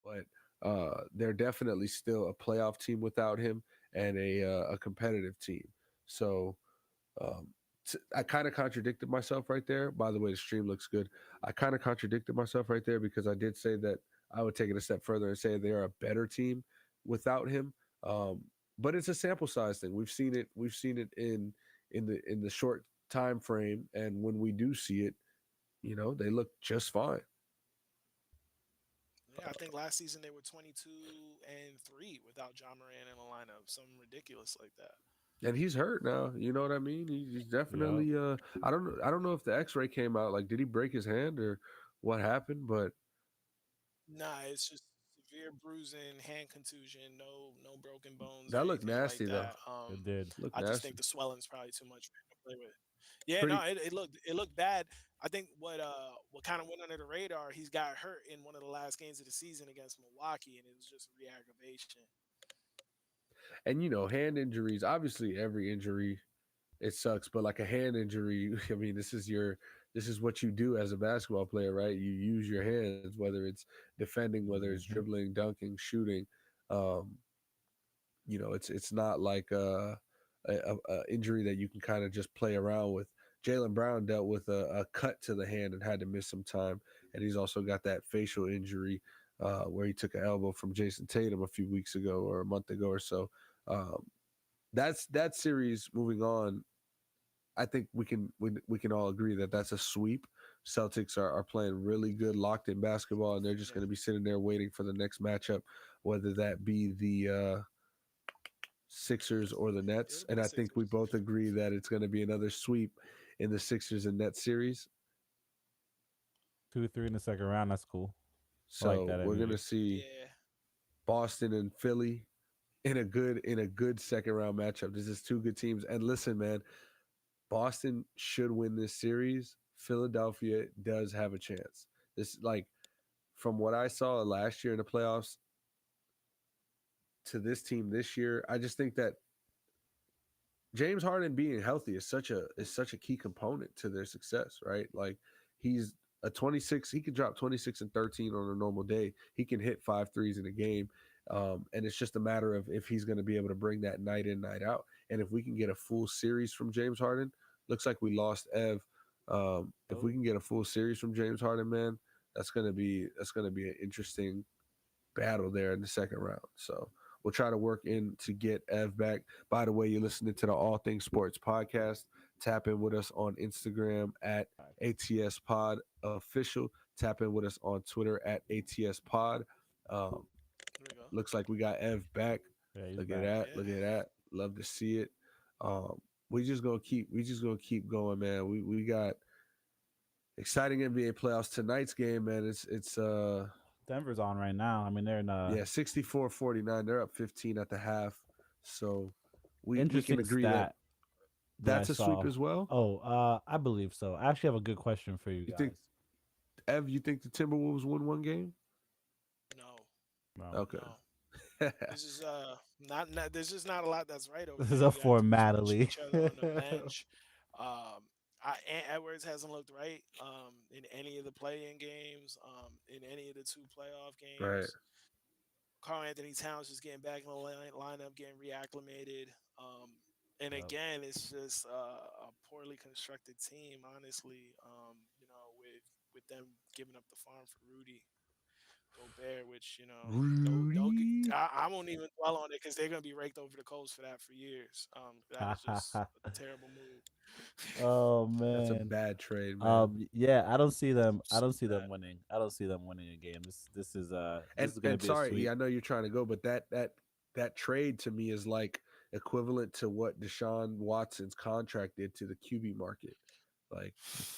But they're definitely still a playoff team without him and a competitive team. So Um, I kind of contradicted myself right there. By the way, the stream looks good. I kind of contradicted myself right there because I did say that I would take it a step further and say they are a better team without him. Um, but it's a sample size thing. We've seen it. We've seen it in the short time frame, and when we do see it, they look just fine. Yeah, I think last season they were 22-3 without John Moran in the lineup. Something ridiculous like that. And he's hurt now. You know what I mean? He's Yep. definitely. I don't know if the X-ray came out. Like, did he break his hand or what happened? But Nah, it's just severe bruising, hand contusion, no broken bones or that looked anything like nasty though. that. It did. Looked I just think nasty. the swelling's probably too much for him to play with. Yeah, no, Pretty. it looked bad. I think what kind of went under the radar, he's got hurt in one of the last games of the season against Milwaukee, and it was just a re-aggravation. And hand injuries. Obviously, every injury it sucks, but like a hand injury, I mean, this is what you do as a basketball player, right? You use your hands, whether it's defending, whether it's Hmm. dribbling, dunking, shooting. Um, it's not like a injury that you can kind of just play around with. Jalen Brown dealt with a cut to the hand and had to miss some time, and he's also got that facial injury where he took an elbow from Jason Tatum a few weeks ago or a month ago or so. Um, that's that series. Moving on, I think we can all agree that that's a sweep. Celtics are playing really good locked in basketball, and they're just Yeah, going to be sitting there waiting for the next matchup, whether that be the Sixers or the it'll Nets. be And the I think we Sixers. both agree that it's going to be another sweep in the Sixers and Nets series. 2-3 in the second round. That's cool. I like So that we're going to energy. see Yeah, Boston and Philly in a good second round matchup. This is two good teams. And listen, man, Boston should win this series. Philadelphia does have a chance. This like from what I saw last year in the playoffs to this team this year, I just think that James Harden being healthy is such a key component to their success, right? Like he's a 26, he can drop 26 and 13 on a normal day. He can hit five threes in a game. And it's just a matter of if he's going to be able to bring that night in, night out. And if we can get a full series from James Harden, looks like we lost Ev. If we Oh, can get a full series from James Harden, man, that's gonna be an interesting battle there in the second round. So we'll try to work in to get Ev back. By the way, you're listening to the All Things Sports podcast. Tap in with us on Instagram at ATS Pod Official. Tap in with us on Twitter at ATS Pod. Um, There we go. looks like we got Ev back. yeah, he's Look at back. that. Yeah. Look at that. Love to see it. Um, we just gonna keep going, man. We got exciting NBA playoffs. Tonight's game, man. It's Denver's on right now. I mean, they're in yeah, 64-49. They're up 15 at the half. So we can interesting agree that stat that I that's a sweep saw. as well. Oh, I believe so. I actually have a good question for you You think guys. Ev, you think the Timberwolves win one game? No, Well, Okay. no. This is not there's just not a lot that's right over this is there. a You got dudes punching formality. each other on the bench. Edwards hasn't looked right in any of the play-in games, in any of the two playoff Right. games. Carl Anthony Towns just getting back in the lineup, getting reacclimated. Um, and Yep. again, it's just a poorly constructed team, honestly. With them giving up the farm for Rudy Gobert, which don't Rudy. I won't even dwell on it because they're gonna be raked over the coals for that for years. That was just a terrible move. Oh That's a man. bad trade, man. Yeah, I don't see them. I So don't see them bad. winning. I don't see them winning a game. This And is gonna and be a sorry, E, sweep. I know you're trying to go, but that trade to me is like equivalent to what Deshaun Watson's contract did to the QB market. Like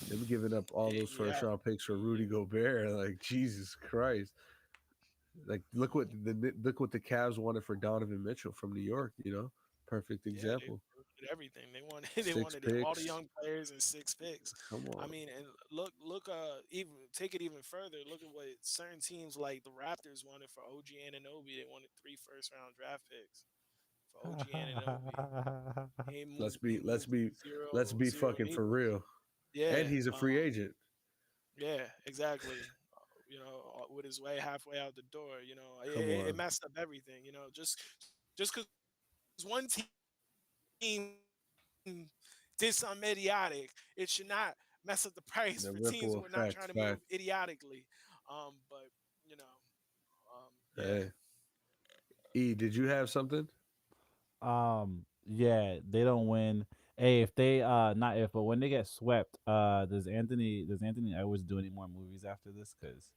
them giving up all those first Yeah, round picks for yeah, Rudy Gobert. Like Jesus Christ. Like look what the Cavs wanted for Donovan Mitchell from New York. Perfect yeah. They example. wanted everything. They wanted they Six wanted all the picks. young players and six picks. Come I on, mean, and look. Even take it even further. Look at what certain teams like the Raptors wanted for OG Anunoby. They wanted three first-round draft picks for OG Anunobi. let's He be let's moved be let's zero be zero fucking for needles. real. And Yeah, he's a free agent. yeah, exactly. With his way halfway out the door, Come it on, messed up everything. Just because one team did something idiotic, it should not mess up the price the for teams ripple who are not effect. trying to move Fact. idiotically. But you know, yeah. Hey, E, did you have something? Yeah, they don't win. Hey, if they not if, but when they get swept, does Anthony Edwards do any more movies after this? Cause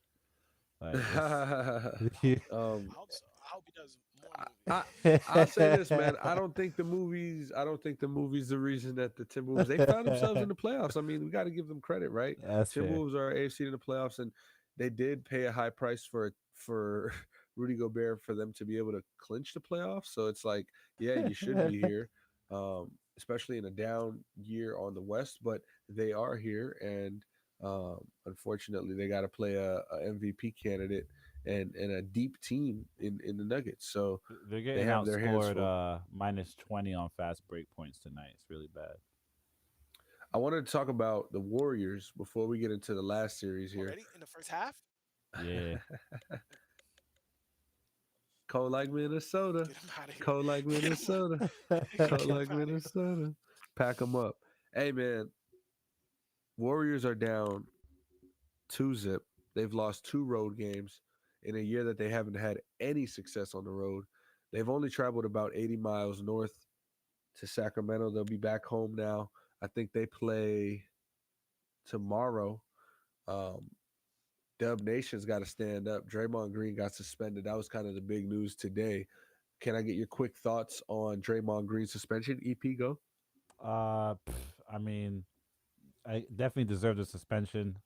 like this. um, I hope so. I hope he does more I movies. I'll say this, man. I don't think the movies the reason that the Timberwolves they found themselves in the playoffs. I mean, we got to give them credit, right? That's fair. Timberwolves are AFC in the playoffs, and they did pay a high price for Rudy Gobert for them to be able to clinch the playoffs. So it's like, yeah, you should be here, especially in a down year on the West, but they are here, and unfortunately, they got to play a MVP candidate and a deep team in the Nuggets. So They're they getting have their hands outscored full. -20 on fast break points tonight. It's really bad. I wanted to talk about the Warriors before we get into the last series here. Already in the first half, Yeah. Cold like Minnesota, get him out of here. cold like Get him, Minnesota, get cold him like out of here. Minnesota. Pack them up. Hey man, Warriors are down 2-0. They've lost two road games in a year that they haven't had any success on the road. They've only traveled about 80 miles north to Sacramento. They'll be back home now. I think they play tomorrow. Um, Dub Nation's got to stand up. Draymond Green got suspended. That was kind of the big news today. Can I get your quick thoughts on Draymond Green's suspension? EP, go. I mean, I definitely deserve the suspension.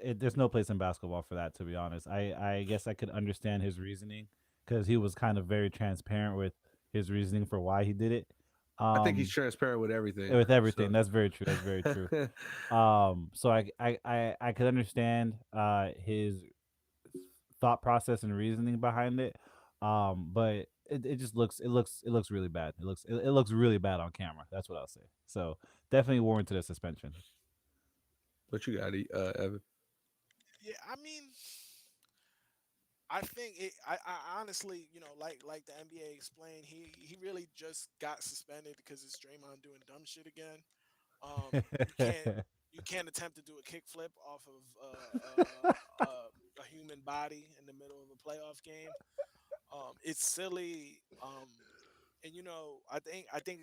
There's no place in basketball for that, to be honest. I guess I could understand his reasoning because he was kind of very transparent with his reasoning for why he did it. I think he's Um, transparent with everything. with everything. So That's very true. That's very true. So I could understand his thought process and reasoning behind it. But it just looks really bad. It looks really bad on camera. That's what I'll say. So definitely warranted a suspension. what you got, Evan? Yeah, I mean, I think I honestly, like the NBA explained, he really just got suspended because it's Draymond doing dumb shit again. You can't attempt to do a kickflip off of a human body in the middle of a playoff game. It's silly. And I think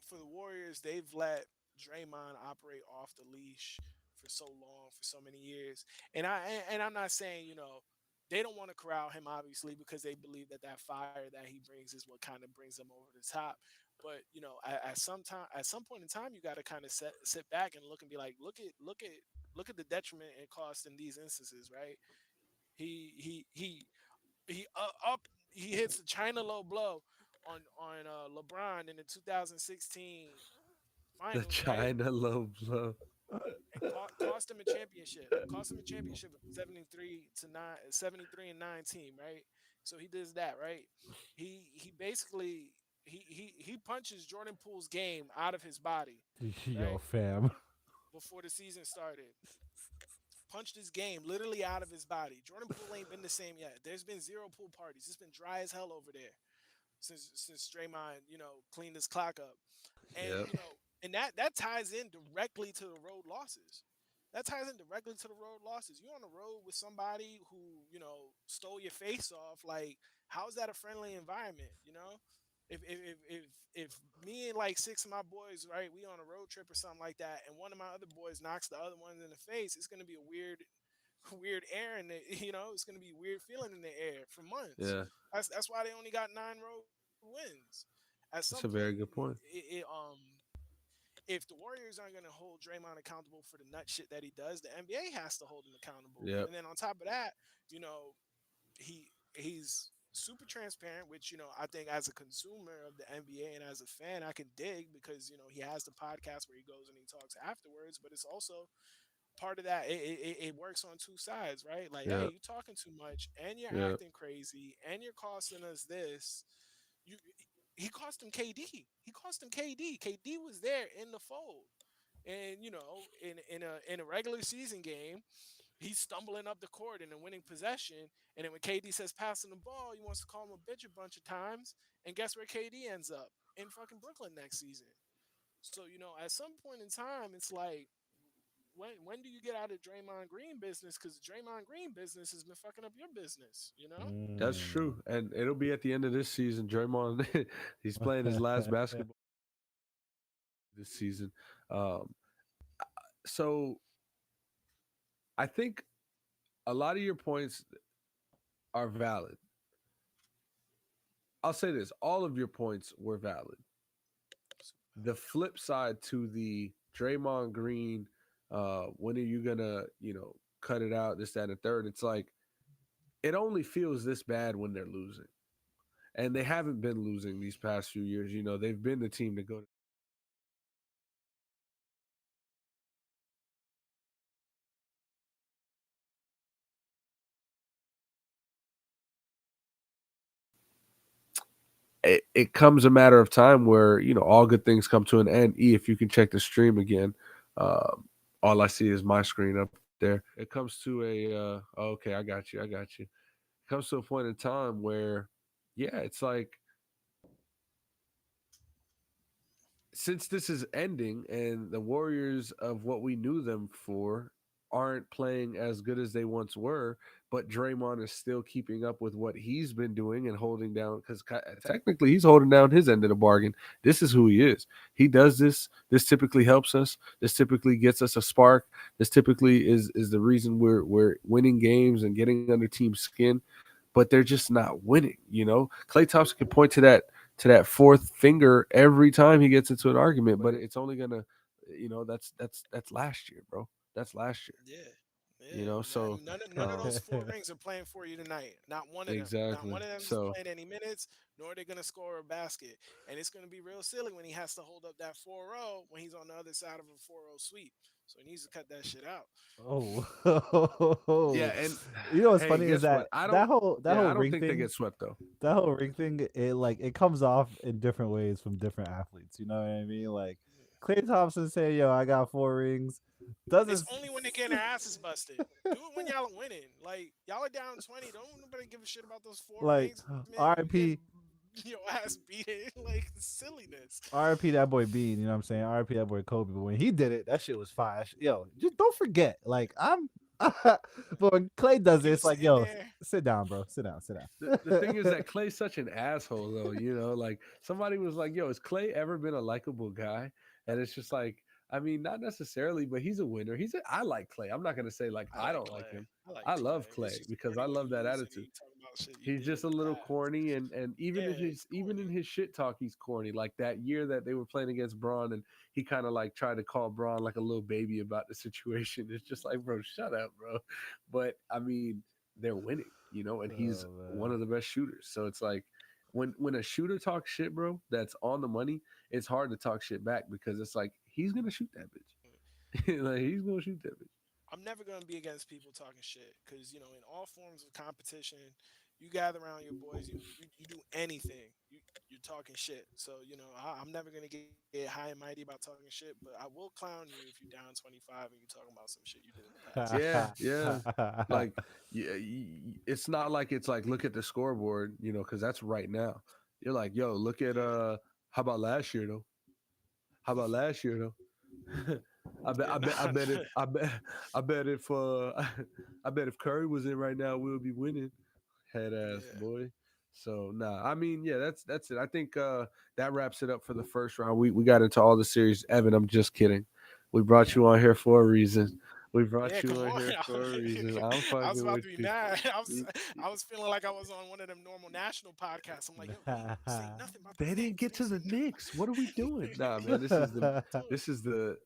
for the Warriors, they've let Draymond operate off the leash for so long, for so many years. And I'm not saying they don't want to corral him obviously because they believe that that fire that he brings is what kind of brings them over the top. But at some point in time, you got to kind of sit back and look and be like, look at the detriment and cost in these instances, right? He he he he up he hits a China low blow on LeBron in the 2016 The finals, right? China low blow. And cost him a championship. Cost him a championship with 73 and 9 team, right? So he does that, right? He basically he punches Jordan Poole's game out of his body, Yo, right? fam. Before the season started. Punched his game literally out of his body. Jordan Poole ain't been the same yet. There's been zero pool parties. It's been dry as hell over there since Draymond, cleaned his clock up. And Yep. and that ties in directly to the road losses. That ties in directly to the road losses. You're on the road with somebody who stole your face off. Like, how is that a friendly environment? If me and like six of my boys, right, we on a road trip or something like that, and one of my other boys knocks the other one in the face, it's gonna be a weird air in the it's gonna be a weird feeling in the air for months. Yeah. That's why they only got 9 road wins. At some That's point, a very good point. if the Warriors aren't going to hold Draymond accountable for the nut shit that he does, the NBA has to hold him accountable. Yep. And then on top of that, he's super transparent, which I think as a consumer of the NBA and as a fan, I can dig because he has the podcast where he goes and he talks afterwards. But it's also part of that. It works on two sides, right? Like, hey, Yep. you talking too much, and you're Yep. acting crazy, and you're costing us this. You He cost him KD. He cost him KD. KD was there in the fold. And in a regular season game, he's stumbling up the court in a winning possession. And then when KD says passing the ball, he wants to call him a bitch a bunch of times. And guess where KD ends up? In fucking Brooklyn next season. So, at some point in time, it's like, when do you get out of Draymond Green business? Because Draymond Green business has been fucking up your business. That's Mm. true. And it'll be at the end of this season. Draymond, he's playing his last basketball this season. Um, so I think a lot of your points are valid. I'll say this: all of your points were valid. The flip side to the Draymond Green, when are you gonna, cut it out? This, that, and the third. It's like it only feels this bad when they're losing, and they haven't been losing these past few years. They've been the team to go. It comes a matter of time where all good things come to an end. If you can check the stream again, um, all I see is my screen up there. It comes to okay, I got you. It comes to a point in time where, yeah, it's like since this is ending and the Warriors of what we knew them for aren't playing as good as they once were, but Draymond is still keeping up with what he's been doing and holding down because technically he's holding down his end of the bargain. This is who he is. He does this. This typically helps us. This typically gets us a spark. This typically is the reason we're winning games and getting under team skin, but they're just not winning. Klay Thompson can point to that fourth finger every time he gets into an argument, but it's only gonna, that's last year, bro. That's last year. Yeah. So Yeah, none of um, those four rings are playing for you tonight. Not one of them. Not exactly. one of them is So playing any minutes, nor are they going to score a basket. And it's going to be real silly when he has to hold up that 4-0 when he's on the other side of a 4-0 sweep. So he needs to cut that shit out. yeah, Oh, and you know what's hey, funny is guess what? that that whole that Yeah, whole I don't ring think they thing, get swept though. that whole ring thing, it comes off in different ways from different athletes. You know what I mean? Like Clay Thompson saying, "Yo, I got 4 rings," doesn't. It's only when they're getting their asses busted. Do it when y'all are winning. Like y'all are down 20. Don't nobody give a shit about those four Like rings, man. You getting RIP, your ass beaten like silliness. RIP that boy Bean. You know what I'm saying? RIP that boy Kobe. But when he did it, that shit was fire. Yo, just don't forget. Like I'm, but when Clay does He it, was it's like, sitting yo, there. sit down, bro. Sit down. Sit The thing is down. that Clay's such an asshole though, like somebody was like, "Yo, has Clay ever been a likable guy?" And it's just like, I mean, not necessarily, but he's a winner. I like Clay. I'm not gonna say like I I like don't like Clay. him. I like I Clay. love It's Clay just because I funny when love you that losing and attitude. you talking about shit you He's did in just a the little past. corny, and even in Yeah, his he's corny. shit talk, he's corny. Like that year that they were playing against Braun, and he kind of like tried to call Braun like a little baby about the situation. It's just like, bro, shut up, bro. But I mean, they're winning, and he's Oh one man. of the best shooters. So it's like when a shooter talks shit, bro, that's on the money. It's hard to talk shit back because it's like he's gonna shoot that bitch. Like he's gonna shoot that bitch. I'm never gonna be against people talking shit because in all forms of competition, you gather around your boys, you do anything, you're talking shit. So I'm never gonna get high and mighty about talking shit, but I will clown you if you're down 25 and you're talking about some shit you did in the past. Yeah, yeah. Like, yeah, it's not like it's like look at the scoreboard, because that's right now. You're like, yo, look at Yeah, how about last year though? How about last year though? yeah, nah, nah. I bet if I bet if Curry was in right now, we'll be winning. Head ass Yeah, boy. So nah, I mean, yeah, that's it. I think that wraps it up for the first round. We got into all the series. Evan, I'm just kidding. We brought you on here for a reason. We yeah. brought Come you on on, here for a reason. I'm I was fucking about with to be you. mad. Y- y- I was feeling like I was on one of them normal national podcasts. I'm like, yo, he ain't say nothing about the They didn't Knicks. get They to ain't say the Knicks. What are we doing? Nah, man, nothing. this is the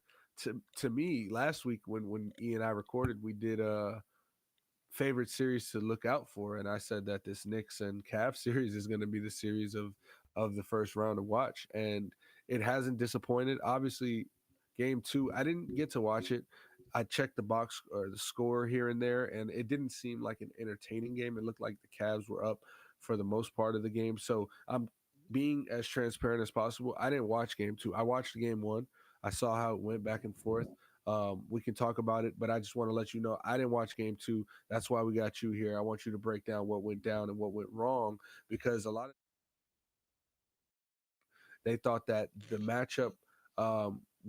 to me last week when E and I recorded, we did favorite series to look out for, and I said that this Knicks and Cavs series is going to be the series of the first round to watch, and it hasn't disappointed. Obviously, game two, I didn't get to watch it. I checked the box or the score here and there, and it didn't seem like an entertaining game. It looked like the Cavs were up for the most part of the game. So I'm being as transparent as possible. I didn't watch game two. I watched game one. I saw how it went back and forth. We can talk about it, but I just want to let you know I didn't watch game two. That's why we got you here. I want you to break down what went down and what went wrong because a lot of they thought that the matchup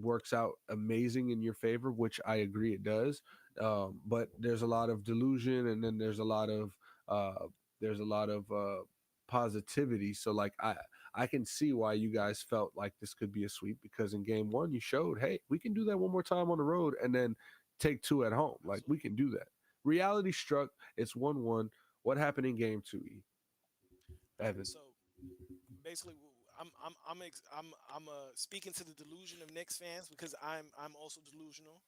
works out amazing in your favor, which I agree it does. But there's a lot of delusion, and then uh, there's a lot of positivity. So like I can see why you guys felt like this could be a sweep because in game one you showed, hey, we can do that one more time on the road, and then take two at home. Like we Absolutely. can do that. Reality struck. It's 1-1. What happened in game two, All right. Evan? So basically, I'm speaking to the delusion of Knicks fans because I'm also delusional,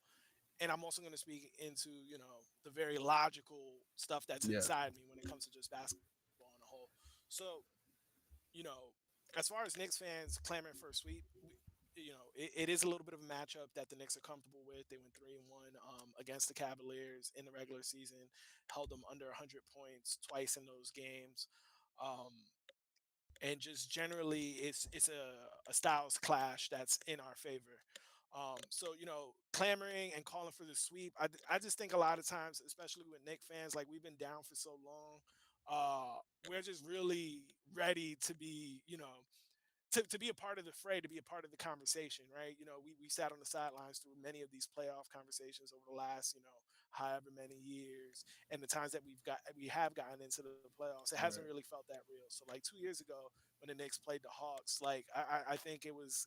and I'm also going to speak into the very logical stuff that's Yeah. inside me when it comes to just basketball on a whole. So you know, as far as Knicks fans clamoring for a sweep, it is a little bit of a matchup that the Knicks are comfortable with. They went 3-1 against the Cavaliers in the regular season, held them under 100 points twice in those games. Um, and just generally it's a styles clash that's in our favor. So clamoring and calling for the sweep. I just think a lot of times, especially with Nick fans, like we've been down for so long, we're just really ready to be to be a part of the fray, to be a part of the conversation, right? We sat on the sidelines through many of these playoff conversations over the last, however many years, and the times that we have gotten into the playoffs, it hasn't really Right. felt that real. So like 2 years ago when the Knicks played the Hawks, like I think it was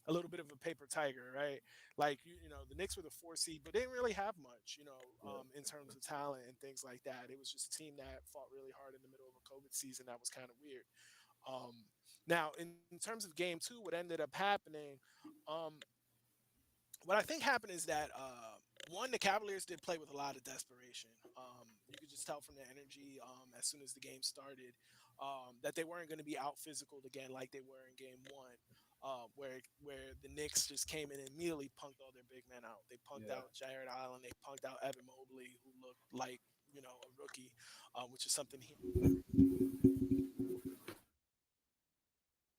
a little bit of a paper tiger, right? Like the Knicks were the 4 seed, but they didn't really have much, Yeah. in terms of talent and things like that. It was just a team that fought really hard in the middle of a COVID season that was kind of weird. Um, Now, in terms of game two, what ended up happening, um, what I think happened is that one, the Cavaliers did play with a lot of desperation. You could just tell from the energy as soon as the game started that they weren't going to be out physical again like they were in Game One, where the Knicks just came in and immediately punked all their big men out. They punked Yeah. out Jared Allen, they punked out Evan Mobley, who looked like a rookie, which is something he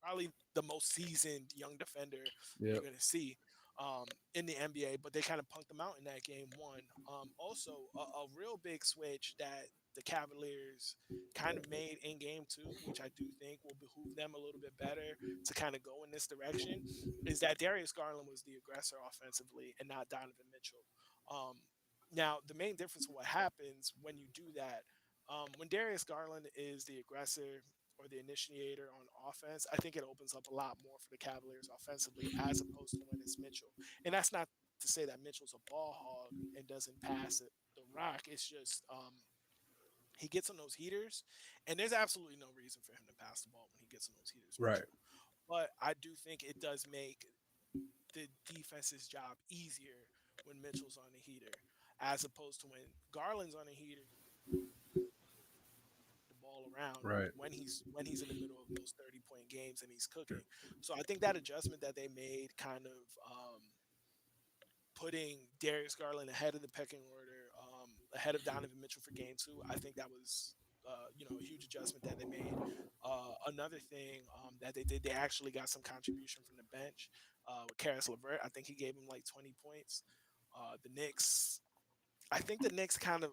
probably the most seasoned young defender you're Yep. going to see in the NBA, but they kind of punked them out in that game one. Also, a real big switch that the Cavaliers kind of made in game two, which I do think will behoove them a little bit better to kind of go in this direction, is that Darius Garland was the aggressor offensively and not Donovan Mitchell. Um, Now, the main difference of what happens when you do that, when Darius Garland is the aggressor or the initiator on offense, I think it opens up a lot more for the Cavaliers offensively as opposed to when it's Mitchell. And that's not to say that Mitchell's a ball hog and doesn't pass it the rock. It's just he gets on those heaters, and there's absolutely no reason for him to pass the ball when he gets on those heaters, Right. Mitchell. But I do think it does make the defense's job easier when Mitchell's on the heater, as opposed to when Garland's on the heater the ball around Right. when he's in the middle of those 30-point games and he's cooking. So I think that adjustment that they made kind of putting Darius Garland ahead of the pecking order, ahead of Donovan Mitchell for game two, I think that was a huge adjustment that they made. Another thing that they did, they actually got some contribution from the bench with Karis LeVert. I think he gave him like 20 points. The Knicks, I think the Knicks kind of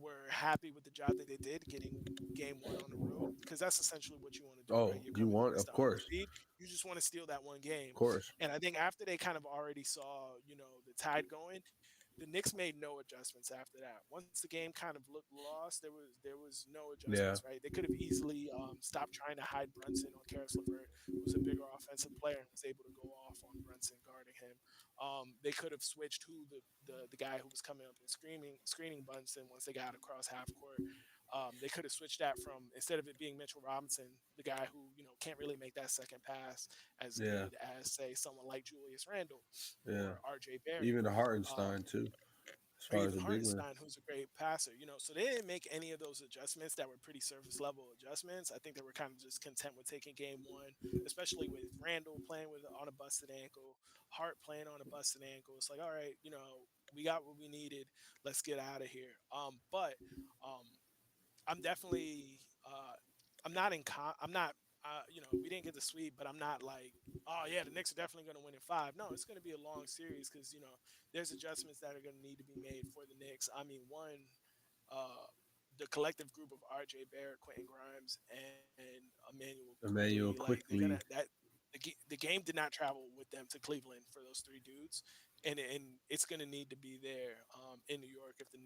were happy with the job that they did getting game one on the road because that's essentially what you want to do, right? Oh, You're you coming in want, as of the course, undefeated. You just want to steal that one game. of course. And I think after they kind of already saw, the tide going, the Knicks made no adjustments after that. Once the game kind of looked lost, there was no Yeah. adjustments, right? They could have easily stopped trying to hide Brunson on Karis LeVert, who's a bigger offensive player and was able to go off on Brunson guarding him. They could have switched who the guy who was coming up and screening Brunson once they got across half court. They could have switched that from, instead of it being Mitchell Robinson, the guy who can't really make that second pass as Yeah. good as say someone like Julius Randle Yeah. or R.J. Barrett. Even the Um, Hartenstein too, as or far as even the big man. Hartenstein, who's a great passer. So they didn't make any of those adjustments that were pretty surface level adjustments. I think they were kind of just content with taking game one, especially with Randall playing with on a busted ankle, Hart playing on a busted ankle. It's like, all right, we got what we needed. Let's get out of here. But um, I'm definitely I'm not I'm not we didn't get the sweep, but I'm not like, oh yeah, the Knicks are definitely going to win in five. No, it's going to be a long series because there's adjustments that are going to need to be made for the Knicks. I mean, one, uh, the collective group of R.J. Barrett, Quentin Grimes, and Emmanuel Quickly, Emmanuel like they're gonna quickly. the game did not travel with them to Cleveland for those three dudes, and it's going to need to be there in New York if the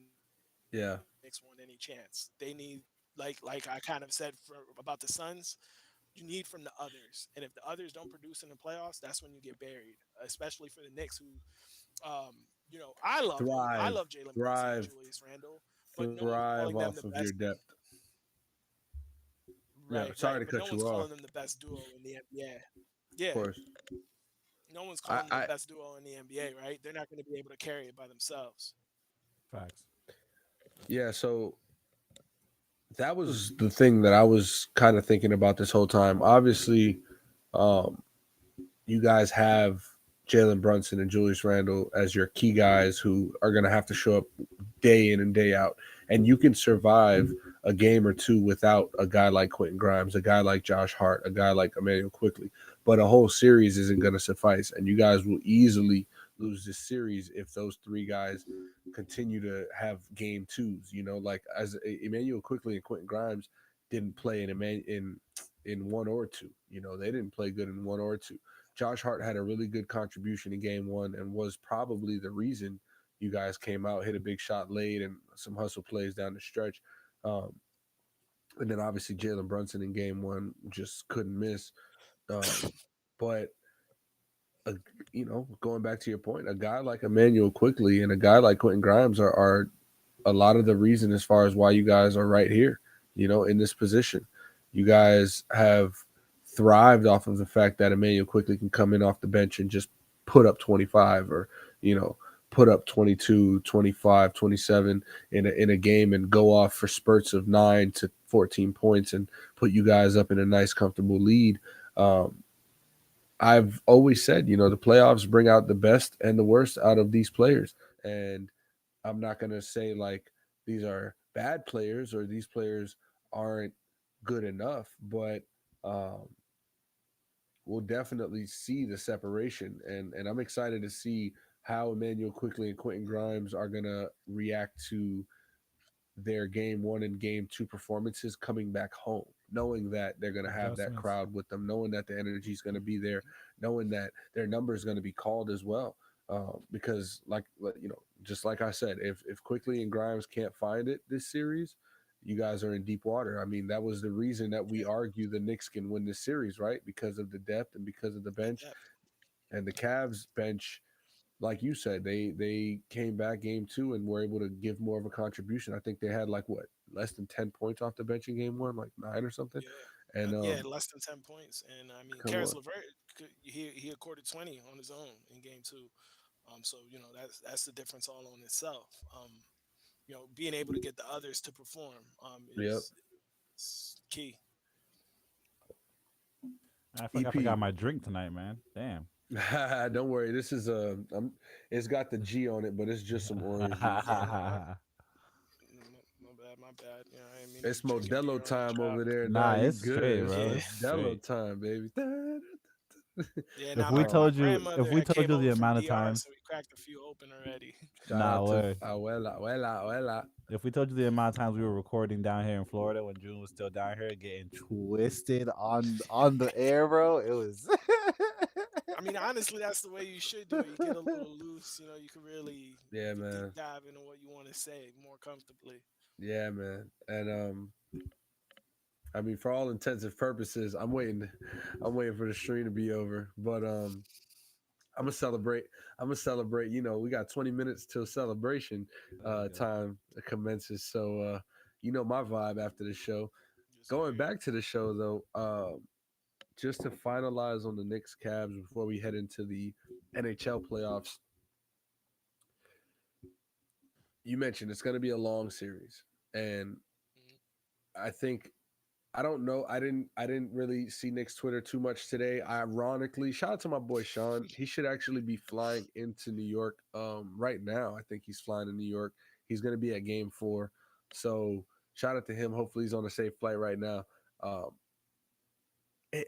Knicks want any Yeah. chance. They need, like I kind of said about the Suns, you need from the others. And if the others don't produce in the playoffs, that's when you get buried, especially for the Knicks, who, I love him. I love Thrive. Jalen Brunson and Thrive. Julius Randle, but no one's Thrive calling them off the of your best. depth. No, Right, sorry right. to But no cut one's you off. calling them the best duo in the NBA. Of Yeah, course. no one's I, calling them the I best duo in the NBA, right? They're not going to be able to carry it by themselves. Facts. yeah, so that was the thing that I was kind of thinking about this whole time. Obviously, um, you guys have Jalen Brunson and Julius Randle as your key guys who are going to have to show up day in and day out. And you can survive a game or two without a guy like Quentin Grimes, a guy like Josh Hart, a guy like Emmanuel Quickly. But a whole series isn't going to suffice. And you guys will easily lose this series if those three guys continue to have game twos. Like as Emmanuel Quickly and Quentin Grimes didn't play in one or two. They didn't play good in one or two. Josh Hart had a really good contribution in game one and was probably the reason you guys came out, hit a big shot late and some hustle plays down the stretch. Um, and then obviously Jalen Brunson in game one just couldn't miss. But, uh, going back to your point, a guy like Emmanuel Quickly and a guy like Quentin Grimes are a lot of the reason as far as why you guys are right here, in this position. You guys have thrived off of the fact that Emmanuel Quickly can come in off the bench and just put up 25 or, you know, put up 22, 25, 27 in a game and go off for spurts of 9 to 14 points and put you guys up in a nice comfortable lead. Um, I've always said, the playoffs bring out the best and the worst out of these players. And I'm not going to say like these are bad players or these players aren't good enough, but um, we'll definitely see the separation. And I'm excited to see how Emmanuel Quickly and Quentin Grimes are going to react to their game one and game two performances coming back home, knowing that they're going to have that Adjustments. crowd with them, knowing that the energy is going to be there, knowing that their number is going to be called as well. Because, just like I said, if Quickly and Grimes can't find it this series, you guys are in deep water. I mean, that was the reason that we Yeah, argue the Knicks can win this series, right? Because of the depth and because of the the bench depth. and the Cavs bench, like you said, they came back game two and were able to give more of a contribution. I think they had like what less than 10 points off the bench in game one, like 9 or something. Yeah. And Yeah, less than 10 points, and I mean, come Karis on, LeVert, he accorded 20 on his own in game two. So that's the difference all on itself. Being able to get the others to perform yep. is key. I feel like I EP, forgot my drink tonight, man. Damn. don't worry. This is it's got the G on it, but it's just some orange juice. Yeah, no, my bad, my bad. I didn't mean to It's be drinking Modelo beer on the time job. over there. Nah, Nah, you it's good? straight, It's bro. Yeah, It's Modelo straight. time, baby. yeah. If Now we my um, told you, if grandmother we had told came you the over from amount of DR, times, so we cracked a few open already. Shout nah, out to word. Abuela, Abuela, Abuela. If we told you the amount of times we were recording down here in Florida when June was still down here, getting twisted on the air, bro, it was. I mean, honestly, that's the way you should do it. You get a little loose, you can really Yeah, deep man. dive into what you want to say more comfortably. Yeah, man. And I mean, for all intents and purposes, I'm waiting. I'm waiting for the stream to be over. But I'm gonna celebrate. I'm gonna celebrate. We got 20 minutes till celebration There you go. time commences. So my vibe after the show. Yes, Going sir. back to the show though, just to finalize on the Knicks Cavs before we head into the NHL playoffs. You mentioned it's gonna be a long series, and Mhm. I think I don't know. I didn't really see Nick's Twitter too much today. Ironically, shout out to my boy Sean. He should actually be flying into New York right now. I think he's flying to New York. He's going to be at game 4. So, shout out to him. Hopefully he's on a safe flight right now. Um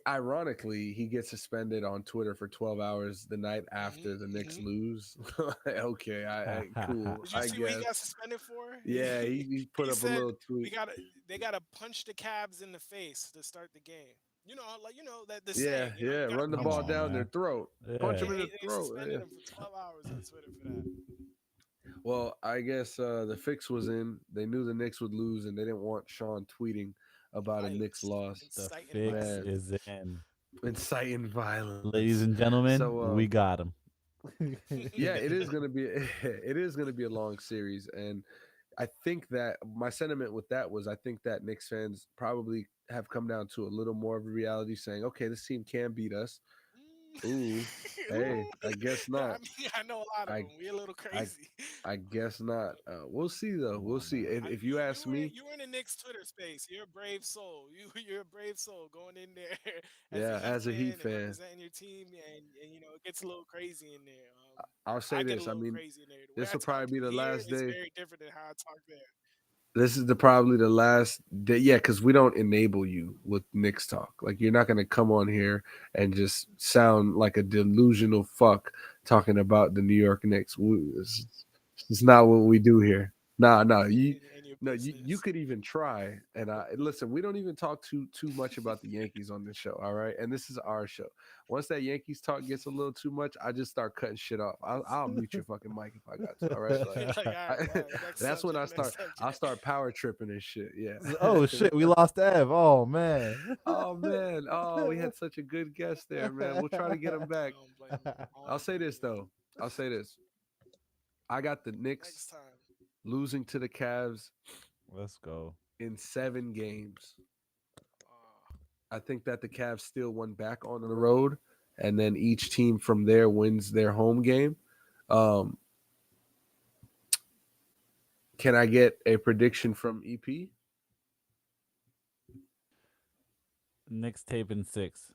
ironically, he gets suspended on Twitter for 12 hours the night after the Knicks Hmm. lose. Okay, I cool, Did you I see what he guess. got suspended for? Yeah, he put He up a said little we tweet. got to they got to punch the Cavs in the face to start the game. That the Yeah, saying. yeah, You got to run the Come punch ball them. on, down their man. throat. Punch Yeah. them in the They throat. suspended Yeah. him for 12 hours on Twitter for that. Well, I guess the fix was in. They knew the Knicks would lose, and they didn't want Sean tweeting about a Knicks Violence, loss. The inciting fix Man, violence. is in. inciting violence. Ladies and So, gentlemen, we got him. yeah, it is gonna be it is gonna be a long series, and I think that my sentiment with that was I think that Knicks fans probably have come down to a little more of a reality, saying, okay, this team can beat us. Ooh, hey, Ooh. I guess No, not. I mean, I know a lot of I them. We a little I crazy. I guess not. We'll see though. Come We'll on, see. man. If you ask me, You were in the Knicks Twitter space. You're a brave soul. You're a brave soul going in there as a yeah, Heat as a Heat fan and fan, representing your team, and it gets a little crazy in there. I'll say I get a this. I little mean, crazy in there. The way this I will talk probably be the here last is day. very different than how I talk there. This is the probably the last day. Yeah, because we don't enable you with Knicks talk. Like you're not gonna come on here and just sound like a delusional fuck talking about the New York Knicks. It's not what we do here. Nah, nah. You In your no, you business. could even try. And I listen. We don't even talk too much about the Yankees on this show. All right, and this is our show. Once that Yankees talk gets a little too much, I just start cutting shit off. I'll mute your fucking mic if I got to. All right, like Like, all I, right, next that's when subject, I next start. I'll subject. start power tripping and shit. Yeah. Oh shit, we lost Ev. Oh man. Oh man. Oh, we had such a good guest there, man. We'll try to get him I back. don't blame him. I I'll don't say blame this him. though. I'll say this. I got the Next Knicks time. losing to the Cavs Let's go. in 7 games. Uh, I think that the Cavs still won back on the road, and then each team from there wins their home game. Um, Can I get a prediction from EP? Knicks tape in six.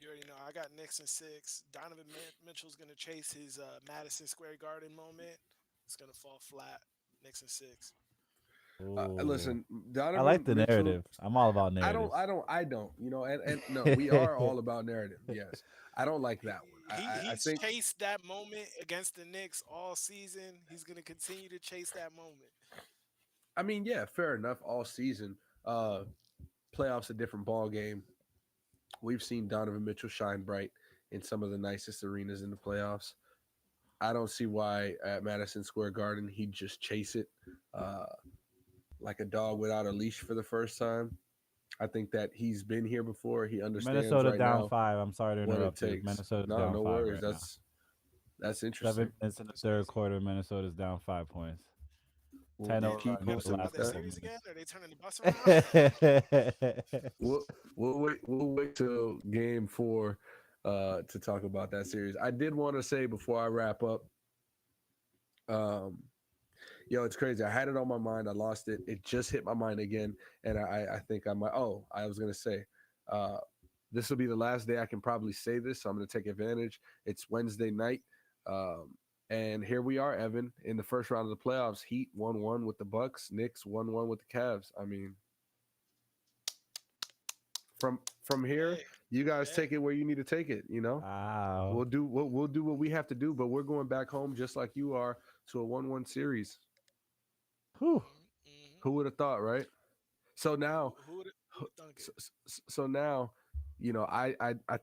You already know. I got Knicks in six. Donovan Mitchell's gonna chase his Madison Square Garden moment. It's gonna fall flat. Knicks in six. Ooh. Listen, I like Donovan the Mitchell. narrative. I'm all about I don't, narratives. I don't, I don't. And no, we are all about narrative. Yes, I don't like He, that one. I he's think. chased that moment against the Knicks all season. He's gonna continue to chase that moment. I mean, yeah, fair enough. All season, uh, playoffs a different ball game. We've seen Donovan Mitchell shine bright in some of the nicest arenas in the playoffs. I don't see why at Madison Square Garden he'd just chase it uh, like a dog without a leash for the first time. I think that he's been here before. He understands Minnesota right down now 5. I'm sorry to what it interrupt you. takes. Minnesota's No, down no 5 worries. right now. That's interesting. 7 minutes in the That's third crazy. quarter. Minnesota's down 5 points. We'll, 10 we'll Damn, over are keep we in the posted upset with about last that that. couple series again? minutes. Are they turning the bus around? We'll wait. We'll wait till game four to talk about that series. I did want to say before I wrap up, um, yo, it's crazy. I had it on my mind. I lost it. It just hit my mind again, and I think I might. Oh, I was gonna say, uh, this will be the last day I can probably say this, so I'm gonna take advantage. It's Wednesday night, um, and here we are, Evan, in the first round of the playoffs. Heat 1-1 with the Bucks. Knicks 1-1 with the Cavs. I mean, from here, Hey, you guys hey. take it where you need to take it. Wow. We'll do what we have to do, but we're going back home just like you are to a 1-1 series. Whew. Mm-hmm. Who would have thought, right? So now, Who would thunk so, it? so now, I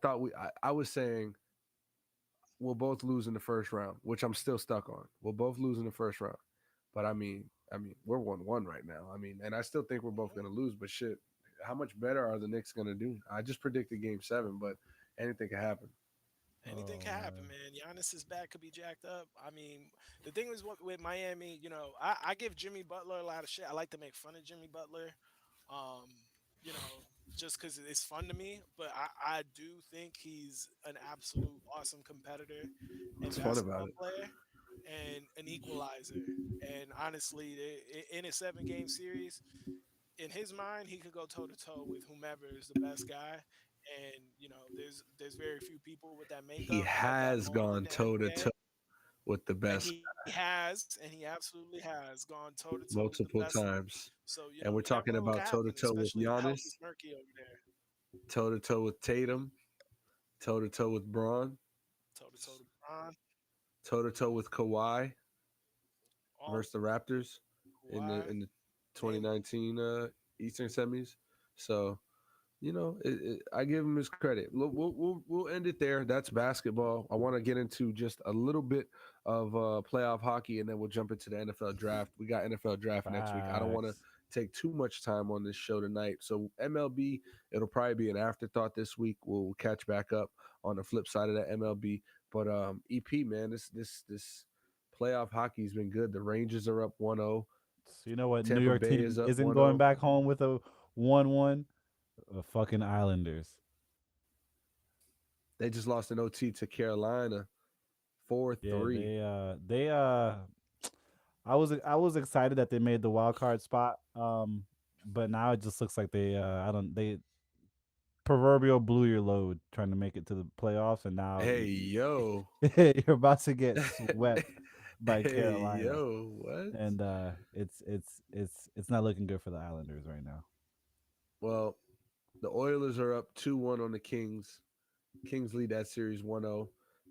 thought I was saying we'll both lose in the first round, which I'm still stuck on. We'll both lose in the first round, but I mean, we're 1-1 right now. I mean, and I still think we're both gonna lose, but shit, how much better are the Knicks gonna do? I just predicted Game 7, but anything can happen. Anything Oh can happen, man. man. Giannis's back could be jacked up. I mean, the thing is with Miami, I give Jimmy Butler a lot of shit. I like to make fun of Jimmy Butler, um, you know, just because it's fun to me. But I do think he's an absolute awesome competitor and What's fun about basketball it? player and an equalizer. And honestly, in a 7 game series, in his mind, he could go toe to toe with whomever is the best guy. And there's very few people with that He makeup of that has mold in gone the toe to NBA. toe with the And best he has, and he absolutely has gone toe to toe with the multiple best of them. times, So and we're you never talking know what could about toe to happen, toe with especially if the health Giannis, is murky over there. toe to toe with Tatum, toe to toe with Braun, Toe to toe to Bron, toe to toe with Kawhi all versus the Raptors Kawhi, in the name them. 2019 Eastern semis. So I give him his credit. We'll end it there. That's basketball. I want to get into just a little bit of playoff hockey, and then we'll jump into the NFL draft. We got NFL draft next week. I don't want to Facts. take too much time on this show tonight. So MLB, it'll probably be an afterthought this week. We'll catch back up on the flip side of that MLB. But EP man, this playoff hockey's been good. The Rangers are up 1-0. So you know what New Tampa York Bay team is up isn't going 1-0. back home with a 1-1? The fucking Islanders. They just lost an OT to Carolina Yeah, 4-3. they I was excited that they made the wild card spot. But now it just looks like I don't they proverbial blew your load trying to make it to the playoffs, and now Hey yo. you're about to get swept by Hey Carolina, yo, what? and it's not looking good for the Islanders right now. Well, the Oilers are up 2-1 on the Kings. Kings lead that series 1-0.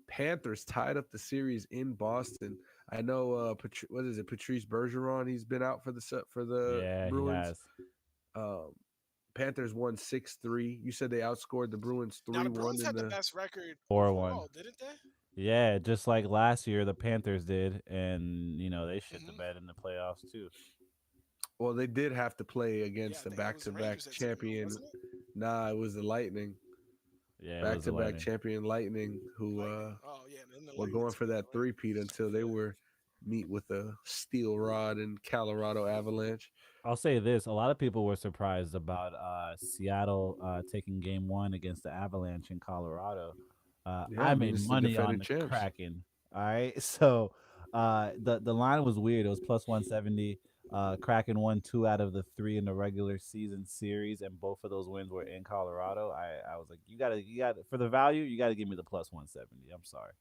Panthers tied up the series in Boston. I know what is it? Patrice Bergeron, he's been out for the Yeah, he Bruins. has Um Panthers won 6-3. You said they outscored the Bruins Now the 3-1 Bruins in had the the. best record 4-1. overall, didn't they? Yeah, just like last year the Panthers did, and they shit the Hmm. bed in the playoffs too. Well, they did have to play Yeah, I against the think it was the back-to-back Rangers that took it home, champion. wasn't it? Nah, it was the Lightning. Yeah, it Back was to the back Lightning. champion Lightning, who Lightning. Oh yeah, then the were Lightning going took for it that home. three-peat until they were meet with a steel rod in Colorado Avalanche. I'll say this: a lot of people were surprised about Seattle taking Game One against the Avalanche in Colorado. Yeah, I I mean made it's the money on defending the champs. Kraken. All right, so The line was weird. It was plus 170. Kraken won 2 out of the 3 in the regular season series, and both of those wins were in Colorado. I was like, you gotta for the value, you gotta give me the plus 170. I'm sorry.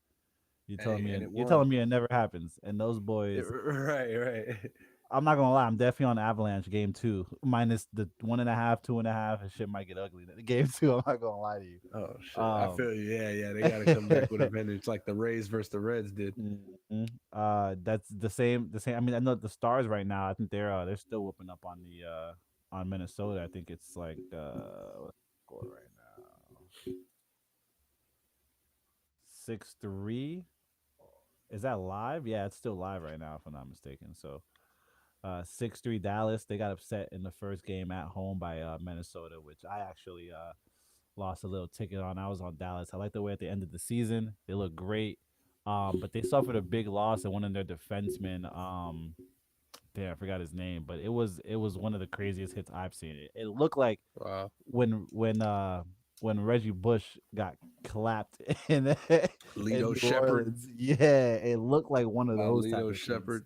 Hey, and it You're won. telling me it never happens. And those boys, Right, right. I'm not gonna lie, I'm definitely on Avalanche game 2. Minus the 1.5, 2.5, and shit might get ugly. Game 2, I'm not gonna lie to you. Oh shit, I Um feel you. Yeah, yeah, they got to come back with a vengeance, like the Rays versus the Reds did. That's the same. I mean, I know the Stars right now. I think they're still whooping up on Minnesota. I think it's like what's the score right now? 6-3. Is that live? Yeah, it's still live right now, if I'm not mistaken. So 6-3 Dallas. They got upset in the first game at home by Minnesota, which I actually lost a little ticket on. I was on Dallas. I like the way at the end of the season they look great. But they suffered a big loss and one of their defensemen. Damn, I forgot his name, but it was one of the craziest hits I've seen. It looked like Wow, when Reggie Bush got clapped in in Lito New Shepard. Orleans. Yeah, it looked like one of Wow, those type Lito of hits. Shepard.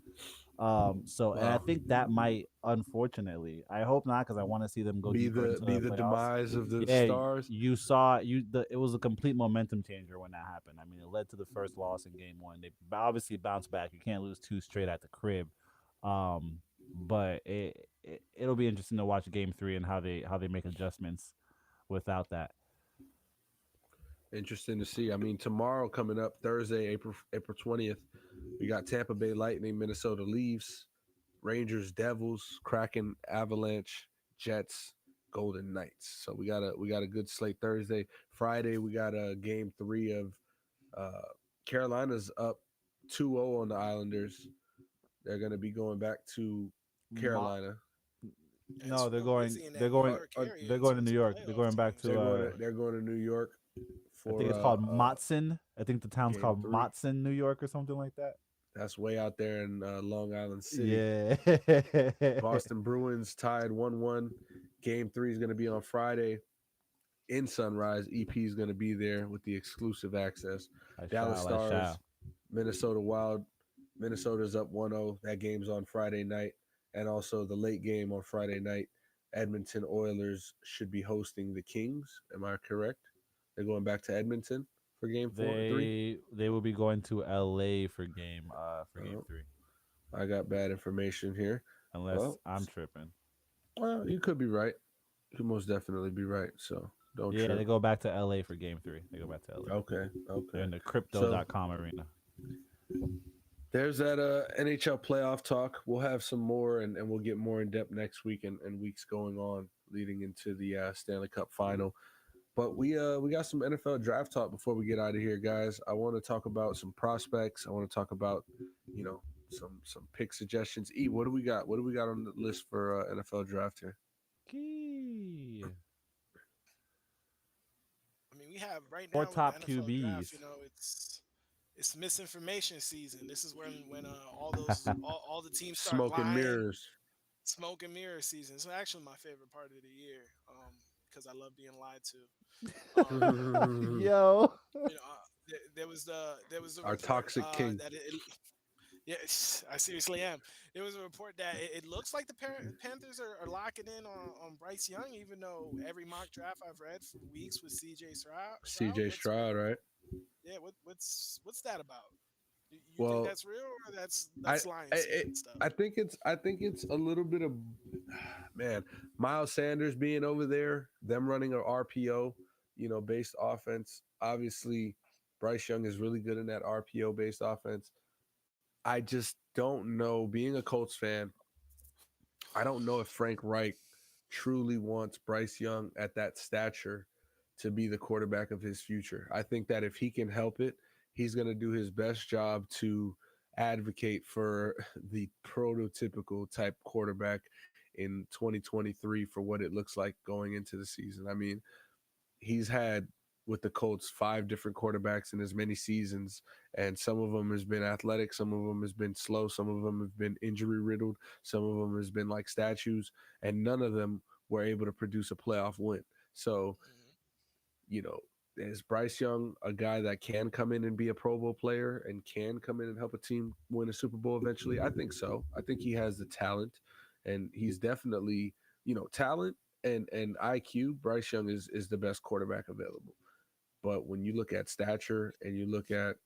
And I Wow, think that might, unfortunately, I hope not, because I want to see them go deeper into be the the playoffs. demise of the Yeah, Stars. you saw it was a complete momentum changer when that happened. I mean, it led to the first loss in game 1. They obviously bounced back. You can't lose 2 straight at the crib. Um, but it'll be interesting to watch game 3 and how they make adjustments without that. Interesting to see. I mean, tomorrow coming up Thursday, April 20th, we got Tampa Bay Lightning, Minnesota Leafs, Rangers, Devils, Kraken, Avalanche, Jets, Golden Knights. So we got a good slate Thursday. Friday we got a game 3 of uh, Carolina's up 2-0 on the Islanders. They're going to be going back to Ma- Carolina. Yeah, it's no, they're real going. busy in They're that New going. York area They're in going to terms New of York. They're playoff going back teams. to. They're going to New York I for think it's called Matson. I think the town's game called 3. Matson, New York, or something like that. That's way out there in Long Island City. Yeah. Boston Bruins tied 1-1. Game 3 is going to be on Friday in Sunrise. EP is going to be there with the exclusive access. I Dallas shall. I Stars, shall. Minnesota Wild. Minnesota's up 1-0. That game's on Friday night. And also the late game on Friday night. Edmonton Oilers should be hosting the Kings. Am I correct? They're going back to Edmonton for game 3. They will be going to LA for game Oh, 3, I got bad information here. unless Well, I'm tripping. well, you could be right. You could most definitely be right. So don't Yeah, they trip. go back to LA for game 3. They go back to LA. Okay, They're okay. in the So crypto.com arena. there's that NHL playoff talk. We'll have some more and we'll get more in depth next week and weeks going on leading into the Stanley Cup final. But we got some NFL draft talk before we get out of here, guys. I want to talk about some prospects. I want to talk about, you know, some pick suggestions. E, what do we got? What do we got on the list for NFL draft here? Key. I mean, we have right Or now with the top NFL draft. QBs. It's misinformation season. This is when all the teams start Smoke and lying. mirrors. Smoke and mirror season. It's actually my favorite part of the year, because I love being lied to. Yo. There was a Our report toxic king. that yes, I seriously am. There was a report that it looks like the Panthers are locking in on Bryce Young, even though every mock draft I've read for weeks with CJ Stroud. CJ Stroud, right? Yeah, what's that about? You think Well, that's real, or I that's Lion I, season stuff? I think it's a little bit of man, Miles Sanders being over there, them running a RPO, based offense. Obviously, Bryce Young is really good in that RPO based offense. I just don't know. Being a Colts fan, I don't know if Frank Reich truly wants Bryce Young at that stature to be the quarterback of his future. I think that if he can help it, he's going to do his best job to advocate for the prototypical type quarterback in 2023 for what it looks like going into the season. I mean, he's had with the Colts 5 different quarterbacks in as many seasons, and some of them has been athletic, some of them has been slow, some of them have been injury riddled, some of them has been like statues, and none of them were able to produce a playoff win. So, Hmm. you know, Is Bryce Young a guy that can come in and be a Pro Bowl player and can come in and help a team win a Super Bowl eventually? I think so. I think he has the talent, and he's definitely, talent and IQ. Bryce Young is the best quarterback available. But when you look at stature and you look at,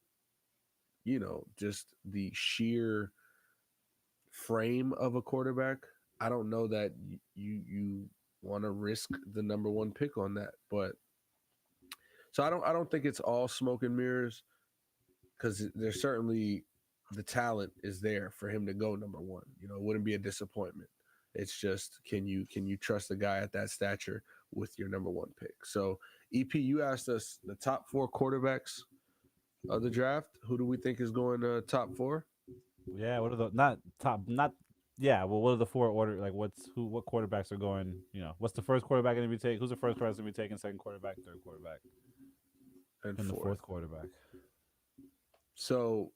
just the sheer frame of a quarterback, I don't know that you want to risk the number one pick on that. But so I don't think it's all smoke and mirrors, because there's certainly the talent is there for him to go number one. It wouldn't be a disappointment. It's just, can you trust the guy at that stature with your number one pick? So EP, you asked us the top four quarterbacks of the draft. Who do we think is going top four? Yeah, what are the not top not yeah, well what are the four order like what quarterbacks are going, what's the first quarterback gonna be taken? Who's the first quarterback gonna be taken, second quarterback, third quarterback, And and the fourth. fourth quarterback? So,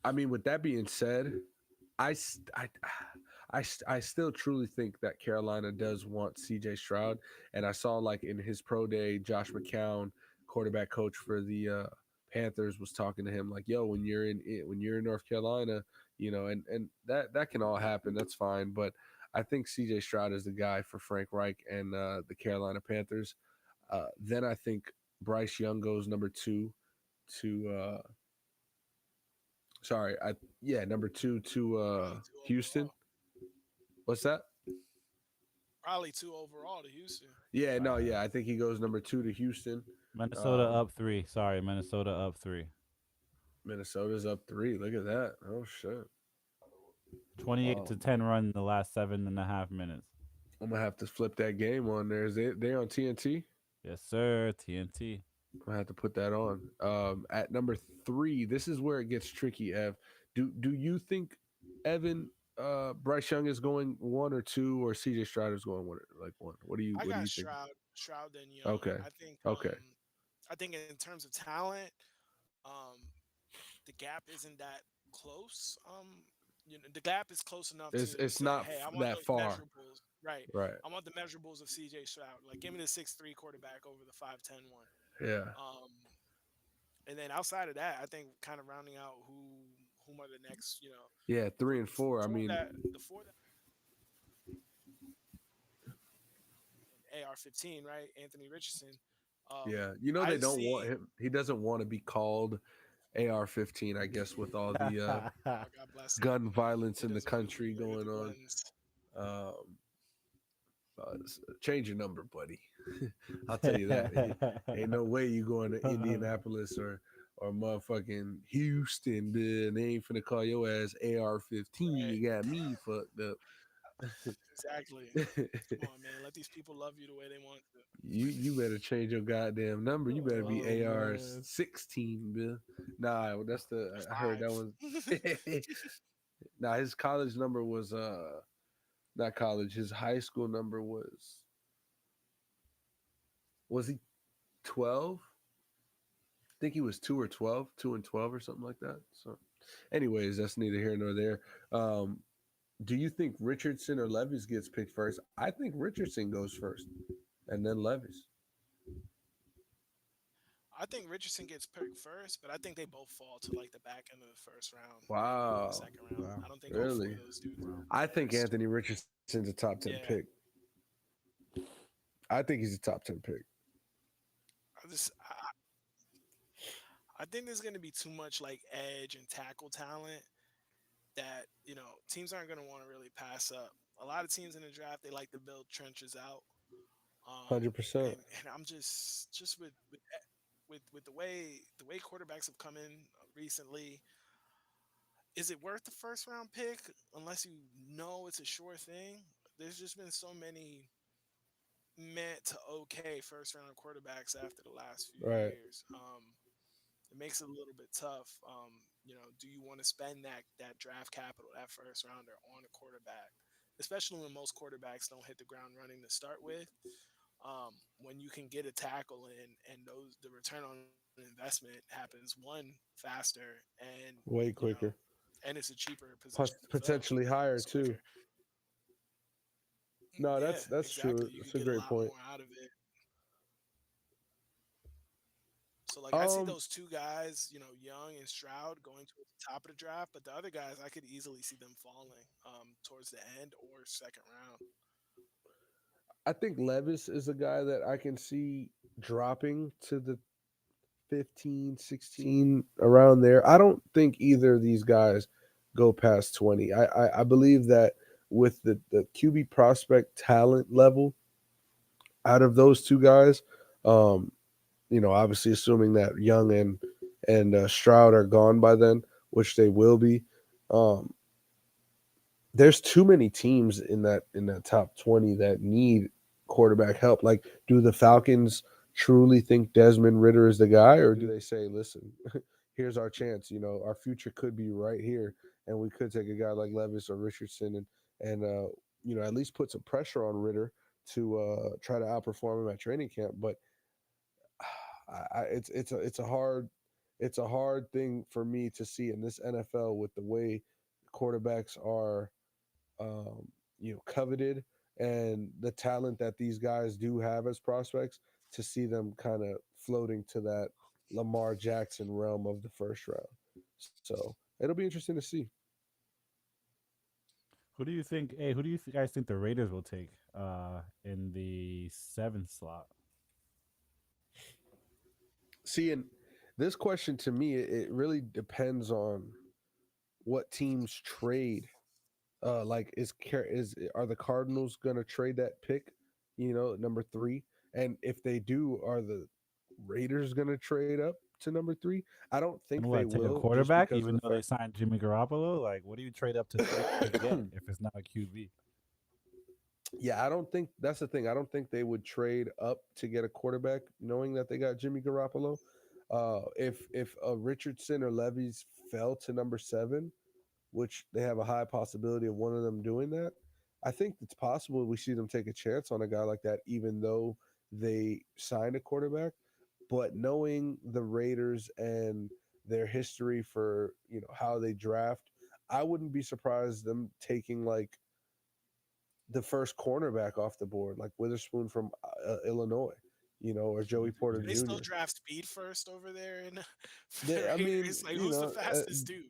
I mean, with that being said, I, st- I still truly think that Carolina does want CJ Stroud. And I saw, like, in his pro day, Josh McCown, quarterback coach for the Panthers, was talking to him like, "Yo, when you're in North Carolina, and that can all happen. That's fine." But I think CJ Stroud is the guy for Frank Reich and the Carolina Panthers. Then I think Bryce Young goes number two to sorry, number two to Probably two Houston. overall. What's that? Probably two overall to Houston. Yeah, no, Wow. yeah, I think he goes number two to Houston. Minnesota Um, up three. Sorry, Minnesota up three. Minnesota's up three. Look at that. Oh shit. 28 Oh, to 10 run in the last 7.5 minutes. I'm gonna have to flip that game on there. Is they on TNT? Yes, sir. TNT. I'm gonna have to put that on. At number three, this is where it gets tricky. Ev, do you think Evan Bryce Young is going one or two, or CJ Stroud is going one, like one? What do you I what do got you think? Shroud and Young. Okay, okay, I think in terms of talent, um, the gap isn't that close. The gap is close enough to it's say, not hey, I want that those far, measurables. Right. right? I want the measurables of CJ Stroud. Like, give me the 6'3" quarterback over the 5'10" one. Yeah, Um, and then outside of that, I think kind of rounding out whom are the next, yeah, three and four. I mean, the four that AR-15, right? Anthony Richardson. yeah, they I don't want see. him. He doesn't want to be called AR-15. I guess with all the Oh, God bless him. gun violence He in the doesn't want to be country near going the on. guns. Um, change your number, buddy. I'll tell you that. Ain't no way you going to Indianapolis or motherfucking Houston, dude. They ain't finna call your ass AR-15. Right. You got me fucked up. Exactly. Come on, man. Let these people love you the way they want to. You better change your goddamn number. You better be Oh man. AR-16, Bill. Nah, that's I heard that Five. one. Nah, his college number was not college. His high school number was he 12? I think he was 2 or 12, 2 and 12 or something like that. So, anyways, that's neither here nor there. Do you think Richardson or Levis gets picked first? I think Richardson goes first, and then Levis. I think Richardson gets picked first, but I think they both fall to like the back end of the first round, maybe even the Wow, second round. Wow. I don't think all four really? of those dudes Wow. are I think first. Anthony Richardson's a top 10 Yeah. pick. I think he's a top 10 pick. I just I think there's going to be too much like edge and tackle talent that teams aren't going to want to really pass up. A lot of teams in the draft, they like to build trenches out. Um, 100%. and I'm just with the way quarterbacks have come in recently. Is it worth the first round pick unless you know it's a sure thing? There's just been so many meant to okay first round quarterbacks after the last few Right. years. It makes it a little bit tough. Do you want to spend that draft capital, that first rounder, on a quarterback, especially when most quarterbacks don't hit the ground running to start with? When you can get a tackle in, and the return on investment happens one faster, and Way you know, quicker. and it's a cheaper position to fill. Potentially higher, It's quicker. too. No, Yeah, that's exactly. true. You That's can a get a great lot point. more out of it. So like I see Um, those two guys, you know, Young and Stroud going towards the top of the draft, but the other guys I could easily see them falling towards the end or second round. I think Levis is a guy that I can see dropping to the 15, 16 around there. I don't think either of these guys go past 20. I believe that with the QB prospect talent level out of those two guys, um, obviously assuming that Young and Stroud are gone by then, which they will be. Um, there's too many teams in that top 20 that need quarterback help. Like, do the Falcons truly think Desmond Ritter is the guy, or do they say, listen, here's our chance, our future could be right here, and we could take a guy like Levis or Richardson and at least put some pressure on Ritter to try to outperform him at training camp. But it's a hard thing for me to see in this NFL with the way quarterbacks are coveted, and the talent that these guys do have as prospects, to see them kind of floating to that Lamar Jackson realm of the first round. So it'll be interesting to see. Who do you think? Hey, who do you guys think the Raiders will take in the seventh slot? See, and this question to me, it really depends on what teams trade. Like, is are the Cardinals gonna trade that pick? Number three, and if they do, are the Raiders gonna trade up to number three? I don't And think they what, take a will, just quarterback, because of even the though they fact. signed Jimmy Garoppolo? Like, what do you trade up to three to get if it's not a QB? Yeah, I don't think that's the thing. I don't think they would trade up to get a quarterback, knowing that they got Jimmy Garoppolo. If Richardson or Levy's fell to number seven, which they have a high possibility of one of them doing that, I think it's possible we see them take a chance on a guy like that, even though they signed a quarterback. But knowing the Raiders and their history for how they draft, I wouldn't be surprised them taking like the first cornerback off the board, like Witherspoon from Illinois, or Joey Porter Do they still Jr. draft speed first over there in for the I mean, Raiders? Like, who's the fastest dude?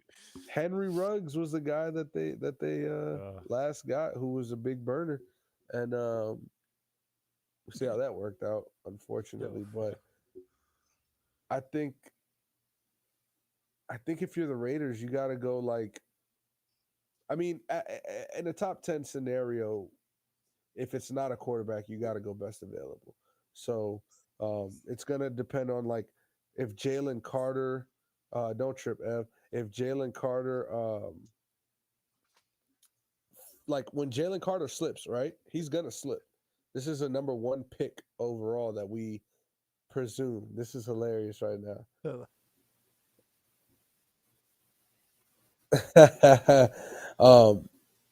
Henry Ruggs was the guy that they Uh, last got, who was a big burner, and we'll see how that worked out, yo, unfortunately. But I think I think if you're the Raiders, you got to go like, I mean, in a top 10 scenario, if it's not a quarterback, you got to go best available. So it's gonna depend on, like, if Jalen Carter, don't trip, Ev. If Jalen Carter, like when Jalen Carter slips, right? He's gonna slip. This is a number one pick overall that we presume. This is hilarious right now.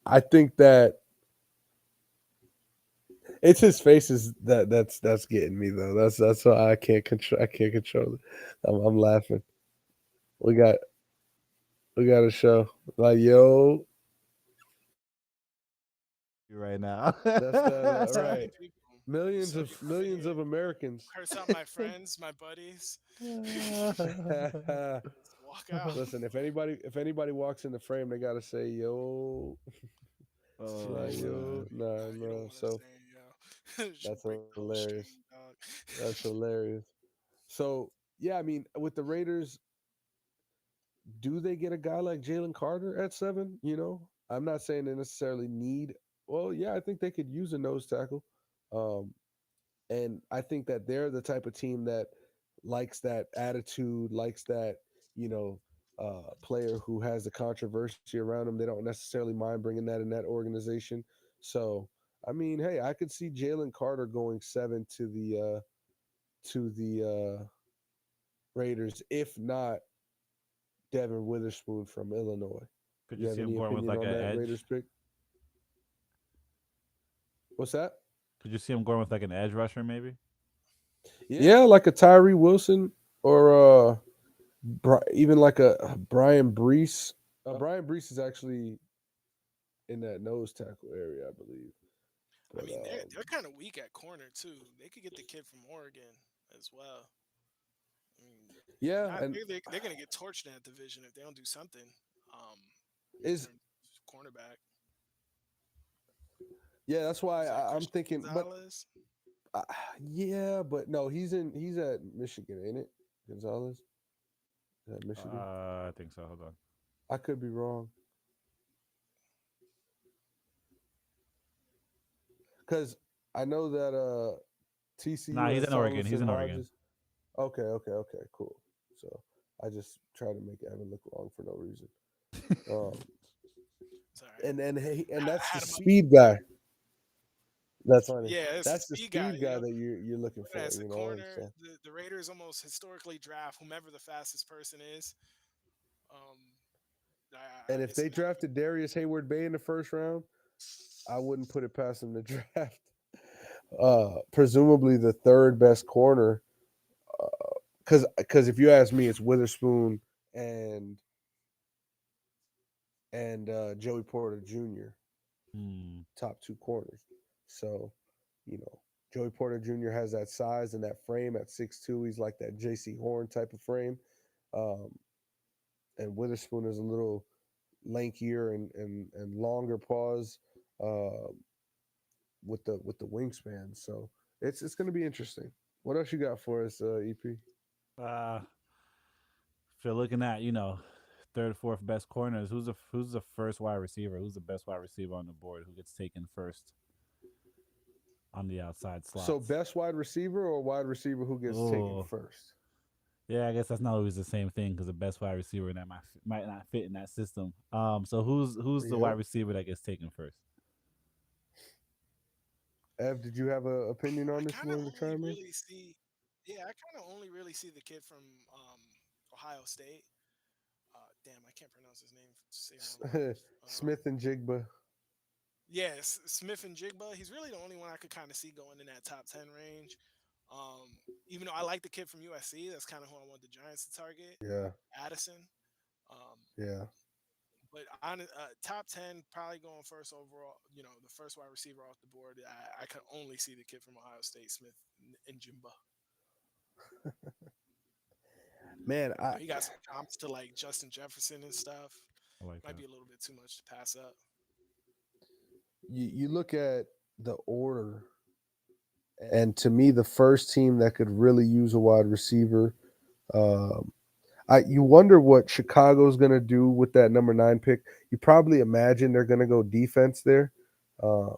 I think that it's his faces that's getting me though. That's why I can't control it. I'm laughing. We got we got a show like, yo. you right now. That's that So right. many people, Millions so of many millions of people. Americans. Curse out my friends, my buddies. Just walk out. Listen, if anybody walks in the frame, they gotta say, yo. Oh Like, yo, man. nah, You don't no. want to So say, that's should break the whole hilarious. stream, dog. That's hilarious. So yeah, I mean, with the Raiders, do they get a guy like Jalen Carter at seven? I'm not saying they necessarily need. Well, yeah, I think they could use a nose tackle, um, and I think that they're the type of team that likes that attitude, likes that you know player who has the controversy around them. They don't necessarily mind bringing that in that organization. So, I mean, hey, I could see Jalen Carter going seven to the Raiders, if not Devin Witherspoon from Illinois. Could you You have see him any going with opinion like on an that edge? Raiders pick? What's that? Could you see him going with like an edge rusher maybe? Yeah, like a Tyree Wilson, or even like a Brian Brees. Brian Brees is actually in that nose tackle area, I believe. I But mean, they're kind of weak at corner too. They could get the kid from Oregon as well. I mean, Yeah, not and they're gonna get torched in that division if they don't do something. Um, in is terms of cornerback, yeah, that's why is that I'm Christian thinking. But Gonzalez? uh, yeah, but no, he's at Michigan, ain't it? Gonzalez is at Michigan. I think so. Hold on. I could be wrong because I know that Nah, TCU he's has in Oregon. He's Solomon in Oregon. Hodges. Okay, cool. So I just try to make Evan look wrong for no reason. Um, Sorry, and that's I the had him up. speed guy. That's funny. Yeah, it's the That's the speed guy. speed guy that you're looking for, As a you know. And corner, so, the Raiders almost historically draft whomever the fastest person is. Um, and if it's they drafted Darius Hayward Bay in the first round, I wouldn't put it past them to draft presumably the third best corner. Because if you ask me, it's Witherspoon and Joey Porter Jr. Hmm. top two corners. So, you know, Joey Porter Jr. has that size and that frame at 6'2". He's like that J.C. Horn type of frame. Um, and Witherspoon is a little lankier and longer paws uh, with the wingspan. So it's going to be interesting. What else you got for us, EP? Uh, if you're looking at, third, fourth best corners, who's the first wide receiver? Who's the best wide receiver on the board? Who gets taken first on the outside So slots? best wide receiver or wide receiver who gets taken Oh, first? yeah. I guess that's not always the same thing because the best wide receiver that might not fit in that system. So who's the wide Yep. receiver that gets taken first? Ev, did you have an opinion I on this you kind of wanted to only chime in? really see, yeah, I kind of only really see the kid from Ohio State. Damn, I can't pronounce his name to save my life. Smith and Jigba. Yes, Smith and Jigba. He's really the only one I could kind of see going in that top 10 range. Even though I like the kid from USC, that's kind of who I want the Giants to target, Yeah, Addison. Um, yeah. but on top 10, probably going first overall. The first wide receiver off the board. I could only see the kid from Ohio State, Smith and Jimba. Man, He got some comps to like Justin Jefferson and stuff. I like Might that. be a little bit too much to pass up. you look at the order, and to me, the first team that could really use a wide receiver. Um, you wonder what Chicago's going to do with that number 9 pick. You probably imagine they're going to go defense there. Um,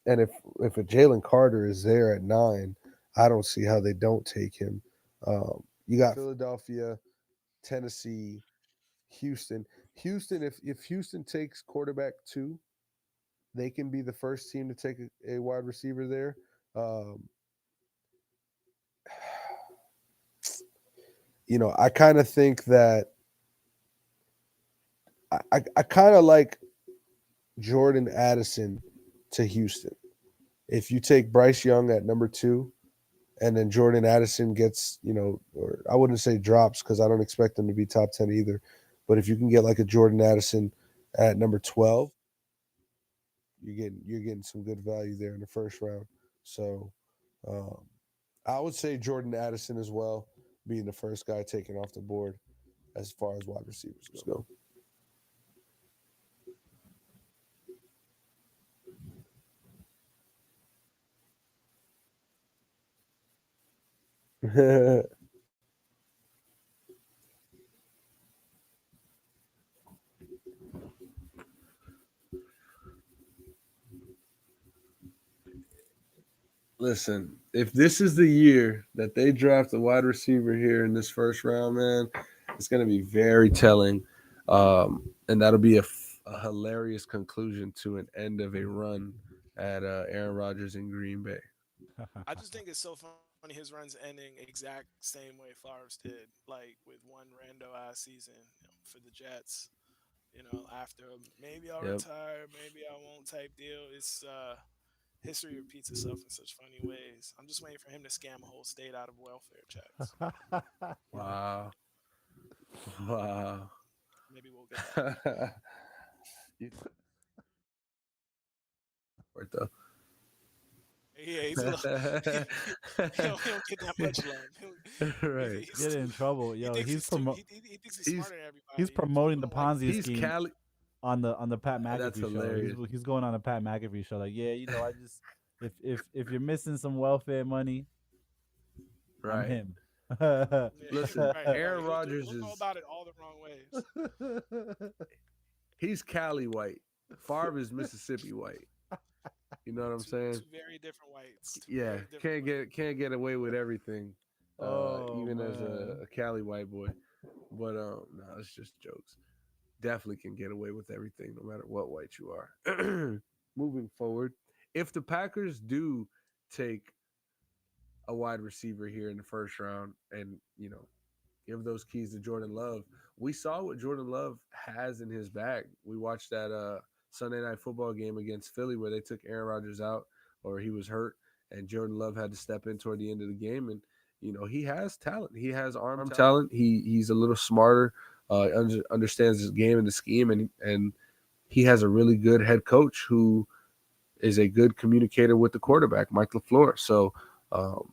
and if a Jalen Carter is there at 9, I don't see how they don't take him. You got Philadelphia, Tennessee, Houston. Houston, if Houston takes quarterback 2, they can be the first team to take a wide receiver there. Um, I kind of think that I kind of like Jordan Addison to Houston. If you take Bryce Young at number 2, and then Jordan Addison gets, or I wouldn't say drops because I don't expect them to be top 10 either. But if you can get like a Jordan Addison at number 12, you're getting some good value there in the first round. So um, I would say Jordan Addison as well, being the first guy taken off the board as far as wide receivers go. Listen, if this is the year that they draft a wide receiver here in this first round, man, it's going to be very telling. And that'll be a hilarious conclusion to an end of a run at Aaron Rodgers in Green Bay. I just think it's so funny his runs ending exact same way Favre's did, like with one rando ass season for the Jets. After maybe I'll Yep. retire, maybe I won't type deal. It's history repeats itself in such funny ways. I'm just waiting for him to scam a whole state out of welfare checks. Wow. Wow. Maybe we'll get that. You- right though. Yeah, he's a little. He don't get that much love. Right. Get in trouble, He yo. thinks he's too. He thinks he's He's smarter than He's everybody. People promoting the don't like Ponzi that. he's scheme Cali. on the Pat That's McAfee show. He's hilarious. he's going on the Pat McAfee show. Like, yeah, I just if you're missing some welfare money, I'm Right. him. Yeah, Listen, right. Aaron Rodgers He'll go is about it all the wrong ways. he's Cali white. Favre is Mississippi white. You know what I'm saying? Two very different whites. Two Yeah, very different whites. can't get away with everything, Oh even as man. a Cali white boy. But no, it's just jokes. Definitely can get away with everything, no matter what white you are. Moving forward, if the Packers do take a wide receiver here in the first round, and give those keys to Jordan Love, we saw what Jordan Love has in his bag. We watched that Sunday night football game against Philly where they took Aaron Rodgers out or he was hurt, and Jordan Love had to step in toward the end of the game. And he has talent. He has arm talent. He's a little smarter. Understands his game and the scheme, and he has a really good head coach who is a good communicator with the quarterback, Mike LaFleur. So um,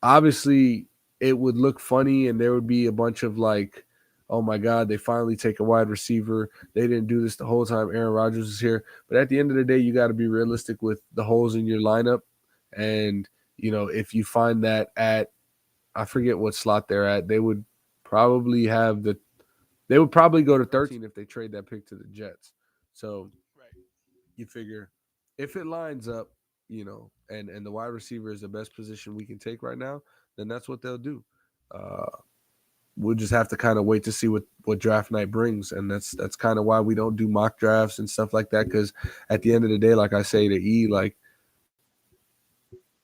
obviously it would look funny and there would be a bunch of like, oh my God, they finally take a wide receiver. They didn't do this the whole time Aaron Rodgers was here. But at the end of the day, you got to be realistic with the holes in your lineup. And, if you find that at, I forget what slot they're at, they would probably go to 13 if they trade that pick to the Jets. So Right. you figure if it lines up, and the wide receiver is the best position we can take right now, then that's what they'll do. Uh, we'll just have to kind of wait to see what draft night brings, and that's kind of why we don't do mock drafts and stuff like that. Because at the end of the day, like I say to E, like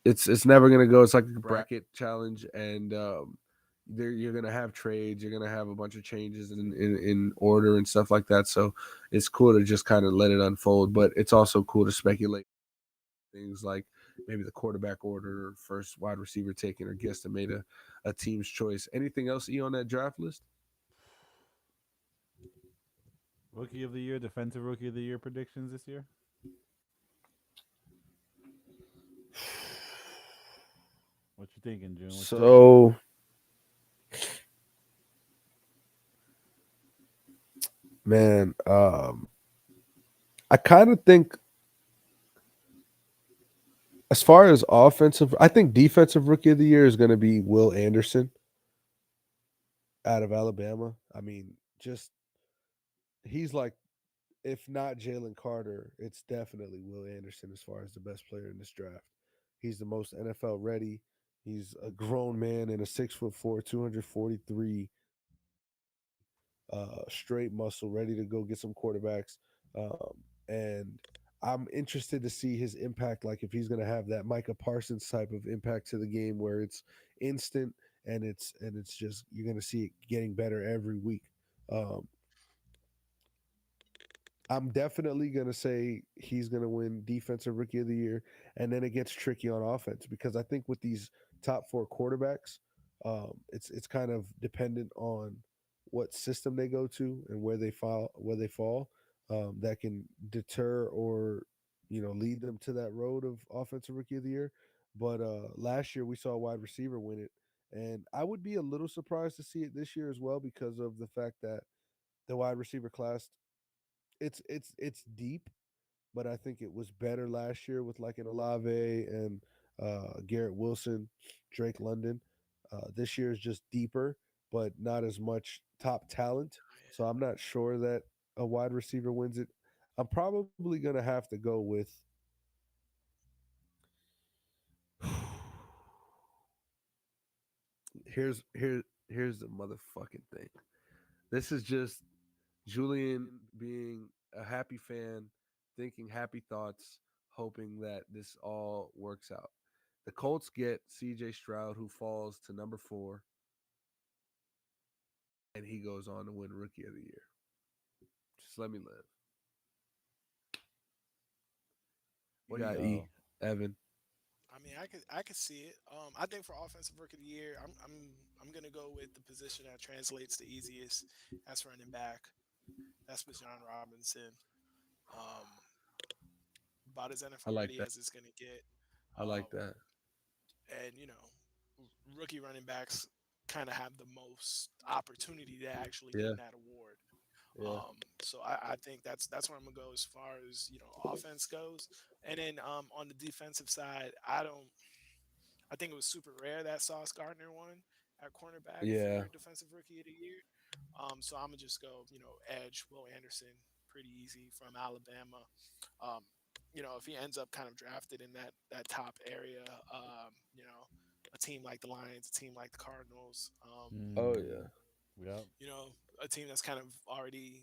it's never gonna go. It's like a bracket challenge, and you're gonna have trades, you're gonna have a bunch of changes in order and stuff like that. So it's cool to just kind of let it unfold, but it's also cool to speculate things like maybe the quarterback order, or first wide receiver taken, or guesstimate a team's choice. Anything else E on that draft list? Rookie of the year, defensive rookie of the year predictions this year. What you thinking, June? What you thinking? So man, I kind of think as far as offensive, I think defensive rookie of the year is going to be Will Anderson out of Alabama. I mean, just he's like, if not Jalen Carter, it's definitely Will Anderson as far as the best player in this draft. He's the most NFL ready. He's a grown man in a 6'4", 243 straight muscle, ready to go get some quarterbacks. And I'm interested to see his impact. Like if he's going to have that Micah Parsons type of impact to the game, where it's instant and it's just you're going to see it getting better every week. Um, I'm definitely going to say he's going to win defensive rookie of the year. And then it gets tricky on offense because I think with these top four quarterbacks, it's kind of dependent on what system they go to and where they fall, that can deter or lead them to that road of offensive rookie of the year. But last year we saw a wide receiver win it, and I would be a little surprised to see it this year as well because of the fact that the wide receiver class it's deep, but I think it was better last year with like an Olave and Garrett Wilson, Drake London. This year is just deeper, but not as much top talent. So I'm not sure that a wide receiver wins it. I'm probably gonna have to go with. Here's the motherfucking thing. This is just Julian being a happy fan, thinking happy thoughts, hoping that this all works out. The Colts get CJ Stroud, who falls to number 4, and he goes on to win Rookie of the Year. Just let me live. What you got, E? Yo, Evan? I mean, I could see it. I think for offensive rookie of the year, I'm gonna go with the position that translates the easiest. That's running back. That's Bijan Robinson. Um, about as I NFL like ready that. as it's going to get. I like Um, that. and rookie running backs kind of have the most opportunity to actually Yeah, win that award. yeah, So I think that's where I'm gonna go as far as offense goes. And then on the defensive side, I think it was super rare that Sauce Gardner won at cornerback yeah, for defensive rookie of the year. So I'm gonna just go edge Will Anderson, pretty easy from Alabama. Um, if he ends up kind of drafted in that top area, a team like the Lions, a team like the Cardinals, oh yeah, Yep. you know, a team that's kind of already,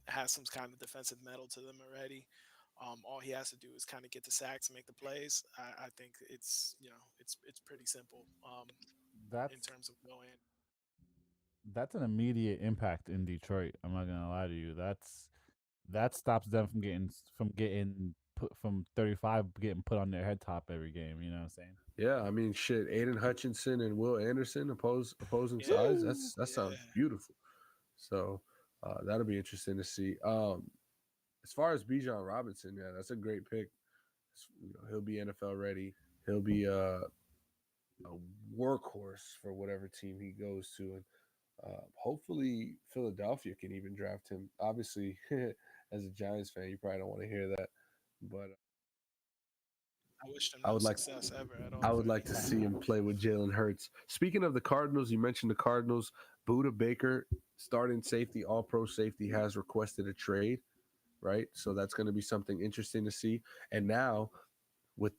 has some kind of defensive metal to them already. All he has to do is kind of get the sacks and make the plays. I think it's pretty simple in That's terms of going. that's an immediate impact in Detroit. I'm not gonna lie to you. That stops them from getting put from 35 getting put on their head top every game. You know what I'm saying? yeah. I mean, shit. Aiden Hutchinson and Will Anderson opposing Yeah, sides. Woo! That sounds yeah. beautiful. So that'll be interesting to see. As far as Bijan Robinson, yeah, that's a great pick. He'll be NFL ready. He'll be a workhorse for whatever team he goes to, and hopefully Philadelphia can even draft him. Obviously, as a Giants fan, you probably don't want to hear that, but I wish them I no would like success ever at I all, would like Philly. to see him play with Jalen Hurts. Speaking of the Cardinals, you mentioned the Cardinals. Buda Baker, starting safety, all pro safety, has requested a trade, right? So that's going to be something interesting to see. And now, with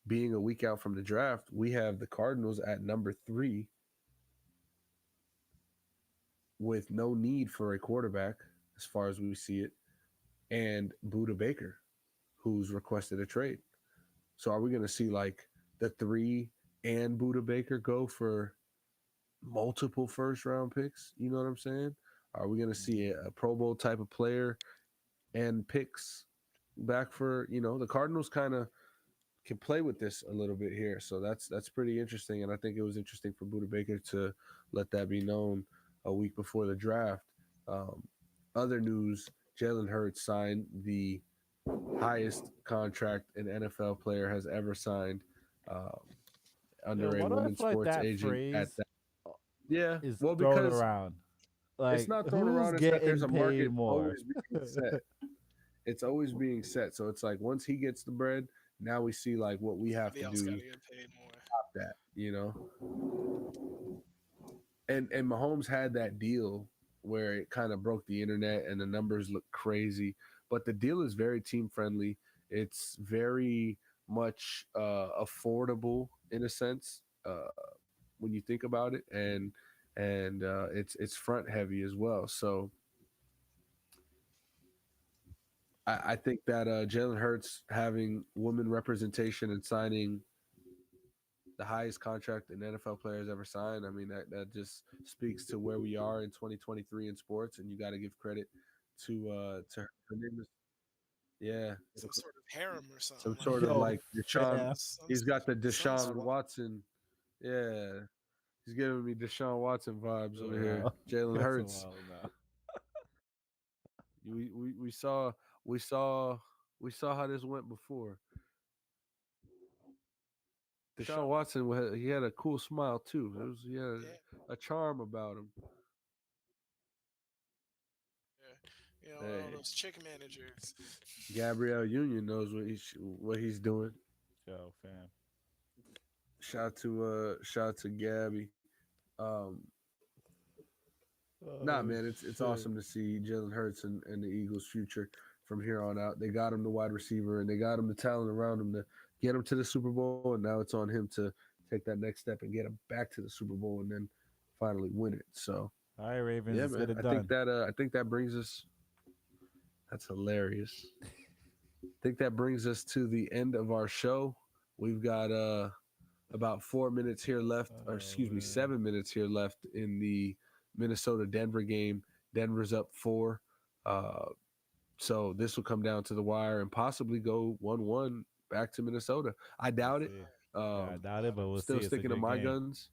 being a week out from the draft, we have the Cardinals at number 3 with no need for a quarterback, as far as we see it, and Buda Baker, who's requested a trade. So are we going to see like the 3 and Buda Baker go for multiple first round picks? You know what I'm saying? Are we going to see a Pro Bowl type of player and picks back for, the Cardinals kind of can play with this a little bit here. So that's pretty interesting. And I think it was interesting for Buda Baker to let that be known a week before the draft. Um, Other news, Jalen Hurts signed the highest contract an NFL player has ever signed, um, Yo, under a why do I women's feel like sports that agent at phrase that. Yeah, is well, thrown because around? it's Like, not thrown who's around. It's that there's getting a paid market more? always being set. It's always being set. So it's like once he gets the bread, now we see like what we have Somebody to else got do to get paid more. that, and Mahomes had that deal where it kind of broke the internet and the numbers look crazy, but the deal is very team friendly. It's very much affordable in a sense, when you think about it, and it's front heavy as well. So I think that Jalen Hurts having woman representation and signing the highest contract an NFL player has ever signed. I mean, that just speaks to where we are in 2023 in sports, and you got to give credit to her name is, yeah, Some sort of harem or some something like sort of that. Yo, like Deshaun. fam. He's got the Some Deshaun sort. Watson. Yeah, he's giving me Deshaun Watson vibes over here. Wow. Jalen That's a Hurts. while now. We saw we saw we saw how this went before. Deshaun Watson, he had a cool smile too. He had Yeah, a charm about him. yeah. All Hey, those chick managers. Gabrielle Union knows what he's doing. Yo, fam. Shout to Gabby. Um, nah, Oh man, it's shit. awesome to see Jalen Hurts and the Eagles' future from here on out. They got him the wide receiver and they got him the talent around him to get him to the Super Bowl, and now it's on him to take that next step and get him back to the Super Bowl and then finally win it. So All right, Ravens, yeah, let's man, get it I think done. that brings us. That's hilarious. I think that brings us to the end of our show. We've got about 4 minutes here left, or Oh excuse me, man. 7 minutes here left in the Minnesota Denver game. Denver's up 4. Uh, so this will come down to the wire and possibly go 1-1 back to Minnesota. I We'll doubt it. see. Yeah, I Um, doubt it, but we'll Still see. It's a sticking to good my game. guns.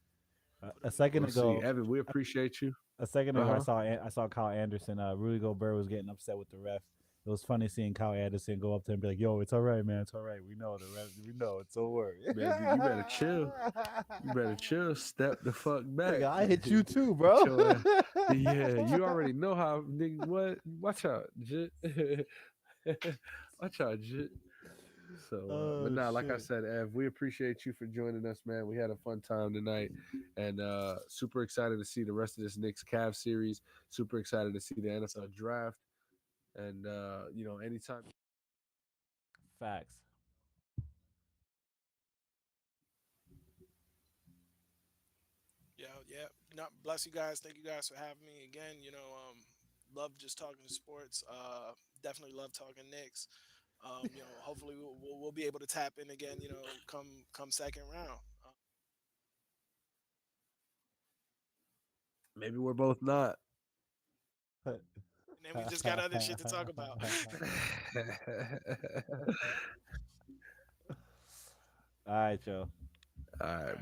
A second We'll see. ago, Evan, we appreciate you. a second Uh ago, huh. I saw Kyle Anderson. Rudy Gobert was getting upset with the ref It was funny seeing Kyle Anderson go up to him and be like, "Yo, it's all right, man. It's all right. We know the rest. We know it's don't worry." Man, you better chill. You better chill. Step the fuck back. Nigga, I hit you too, Get bro. your ass. Yeah, you already know how. Nigga, what? Watch out, Jit. Watch out, Jit. So, but Oh nah, like I shit. said, Ev, we appreciate you for joining us, man. We had a fun time tonight, and super excited to see the rest of this Knicks Cavs series. Super excited to see the NFL draft, and anytime. Facts. Yeah. No, bless you guys. Thank you guys for having me again. Love just talking sports. Definitely love talking Knicks. Hopefully we'll be able to tap in again. Come second round. Maybe we're both not. And then we just got other shit to talk about. All right, yo. All All right. right.